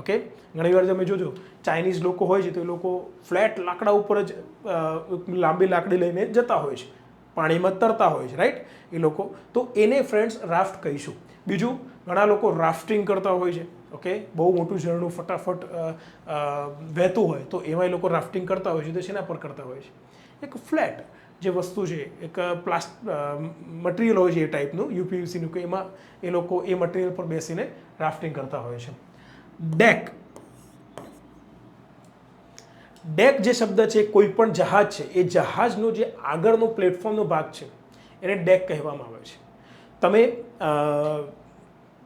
ઓકે, ઘણી વાર તમે જોજો ચાઇનીઝ લોકો હોય છે તો એ લોકો ફ્લેટ લાકડા ઉપર જ લાંબી લાકડી લઈને જતા હોય છે, પાણીમાં તરતા હોય છે, રાઈટ, એ લોકો. તો એને ફ્રેન્ડ્સ રાફ્ટ કહીશું. બીજું, ઘણા લોકો રાફ્ટિંગ કરતા હોય છે. ઓકે, બહુ મોટું ઝરણું ફટાફટ વહેતું હોય તો એમાં એ લોકો રાફ્ટિંગ કરતા હોય છે. તો શેના પર કરતા હોય છે? એક ફ્લેટ જે વસ્તુ છે, એક મટીરિયલ હોય છે એ ટાઈપનું, યુપીવીસીનું, કે એમાં એ લોકો એ મટીરિયલ પર બેસીને રાફ્ટિંગ કરતા હોય છે. ડેક જે શબ્દ છે, કોઈ પણ જહાજ છે, એ જહાજનો જે આગળનો પ્લેટફોર્મનો ભાગ છે એને ડેક કહેવામાં આવે છે. તમે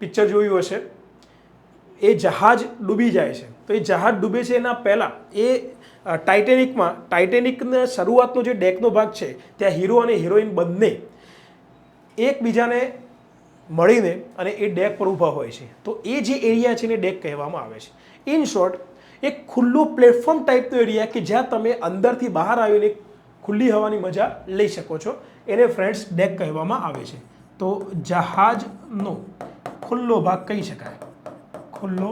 પિક્ચર જોયું હશે, એ જહાજ ડૂબી જાય છે, તો એ જહાજ ડૂબે છે એના પહેલાં એ ટાઇટેનિકના શરૂઆતનો જે ડેકનો ભાગ છે ત્યાં હીરો અને હિરોઈન બંને એકબીજાને મળીને અને એ ડેક પર ઊભા હોય છે. તો એ જે એરિયા છે એને ડેક કહેવામાં આવે છે. ઇન શોર્ટ એક ખુલ્લું પ્લેટફોર્મ ટાઈપનો એરિયા કે જ્યાં તમે અંદરથી બહાર આવીને ખુલ્લી હવાની મજા લઈ શકો છો, એને ફ્રેન્ડ્સ ડેક કહેવામાં આવે છે. તો જહાજનો ખુલ્લો ભાગ કહી શકાય, ખુલ્લો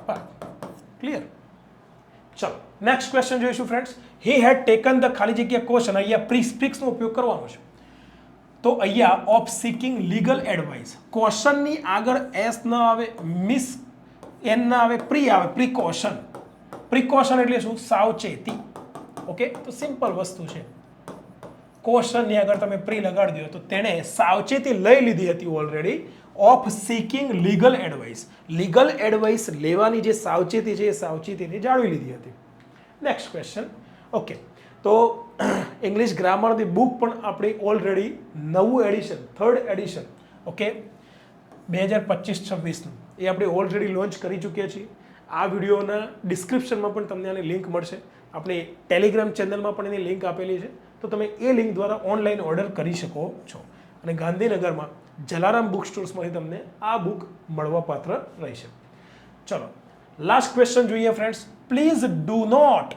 ભાગ. ક્લિયર? ચલો નેક્સ્ટ ક્વેશ્ચન જોઈશું friends. He head taken the ખાલી જગ્યા ક્વેશ્ચન. અહીંયા પ્રીફિક્સનો ઉપયોગ કરવાનો છે. તો અહીંયા ઓફ સિકિંગ લીગલ એડવાઇસ, ક્વેશ્ચનની આગળ એસ ન આવે, મિસ એન ના આવે, પ્રી આવે, પ્રિકોશન. પ્રિકોશન એટલે શું? સાવચેતી. ઓકે, તો સિમ્પલ વસ્તુ છે. ક્વેશ્ચનની આગળ તમે પ્રી લગાડી દો તો તેણે સાવચેતી લઈ લીધી હતી already. Of seeking legal advice, legal advice લેવાની જે સાવચેતી છે એ સાવચેતીને જાળવી લીધી હતી. Next question. ઓકે, તો ઇંગ્લિશ ગ્રામરની બુક પણ આપણી ઓલરેડી નવું એડિશન, થર્ડ એડિશન, ઓકે, 2025-26નું એ આપણે ઓલરેડી લોન્ચ કરી ચૂક્યા છીએ. આ વિડીયોના ડિસ્ક્રિપ્શનમાં પણ તમને આની લિંક મળશે. આપણે ટેલિગ્રામ ચેનલમાં પણ એની લિંક આપેલી છે, તો તમે એ લિંક દ્વારા ઓનલાઈન ઓર્ડર કરી શકો છો. અને ગાંધીનગરમાં જલારામ બુક સ્ટોર્સમાંથી તમને આ બુક મળવાપાત્ર રહેશે. ચલો લાસ્ટ ક્વેશ્ચન જોઈએ ફ્રેન્ડ્સ. પ્લીઝ ડુ નોટ,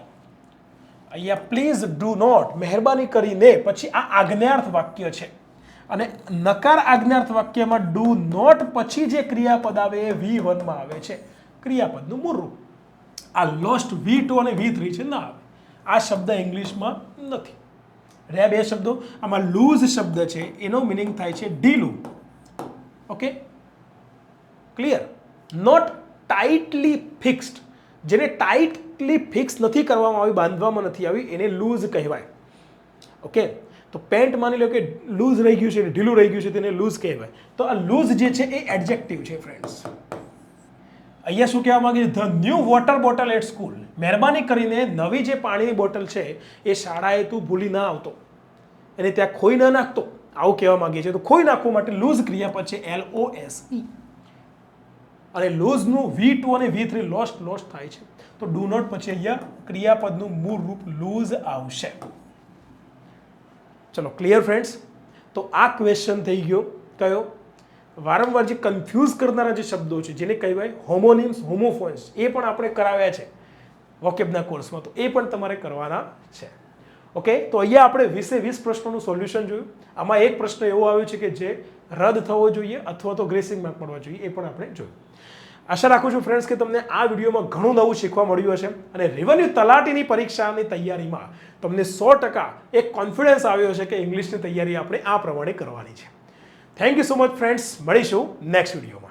અહીંયા પ્લીઝ ડુ નોટ, મહેરબાની કરીને, પછી આ આજ્ઞાર્થ વાક્ય છે અને નકાર આજ્ઞાર્થ વાક્યમાં ડુ નોટ પછી જે ક્રિયાપદ આવે એ V1 માં આવે છે, ક્રિયાપદનું મૂળ રૂપ. આ લોસ્ટ V2 અને V3 છે, ના આવે. આ શબ્દ ઇંગ્લિશમાં નથી. રહ્યા બે શબ્દો. આમાં લૂઝ શબ્દ છે, એનો મિનિંગ થાય છે ઢીલું. Okay, clear? Not tightly fixed, જેને ટાઇટલી ફિક્સ નથી કરવામાં આવી, બાંધવામાં નથી આવી, એને લૂઝ કહેવાય. ઓકે, તો પેન્ટ માની લો કે લૂઝ રહી ગયું છે, ઢીલું રહી ગયું છે, તેને લૂઝ કહેવાય. તો આ લૂઝ જે છે એ એડજેક્ટિવ છે ફ્રેન્ડ્સ. અહીંયા શું કહેવા માંગે છે? The new water bottle at school, મહેરબાની કરીને નવી જે પાણીની બોટલ છે એ શાળાએ તું ભૂલી ના આવતો, એને ત્યાં ખોઈ ન નાખતો, આવું કહેવા માંગે છે. તો ખોઈ નાખવા માટે લૂઝ ક્રિયાપદ છે LOSE, અને લૂઝનું V2 અને V3 લોસ્ટ થાય છે. તો ડુ નોટ પછી અહીંયા ક્રિયાપદનું મૂળ રૂપ લૂઝ આવશે. ચલો ક્લિયર ફ્રેન્ડ્સ? તો આ ક્વેશ્ચન થઈ ગયો કયો? વારંવાર જે કન્ફ્યુઝ કરનારા જે શબ્દો છે જેને કહેવાય હોમોનિમ્સ, હોમોફોન્સ, એ પણ આપણે કરાવ્યા છે વોકેબના કોર્સમાં, તો એ પણ તમારે કરવાના છે. ઓકે, તો અહીંયા આપણે 20 પ્રશ્નોનું સોલ્યુશન જોયું. આમાં એક પ્રશ્ન એવો આવ્યો છે કે જે રદ થવો જોઈએ અથવા તો ગ્રેસિંગ માર્ક મળવા જોઈએ, એ પણ આપણે જોયું. આશા રાખું છું ફ્રેન્ડ્સ કે તમને આ વિડીયોમાં ઘણું નવું શીખવા મળ્યું હશે અને રેવન્યુ તલાટીની પરીક્ષાની તૈયારીમાં તમને 100% એક કોન્ફિડન્સ આવ્યો હશે કે ઇંગ્લિશની તૈયારી આપણે આ પ્રમાણે કરવાની છે. Thank you so much friends. મળીશું નેક્સ્ટ વિડીયોમાં.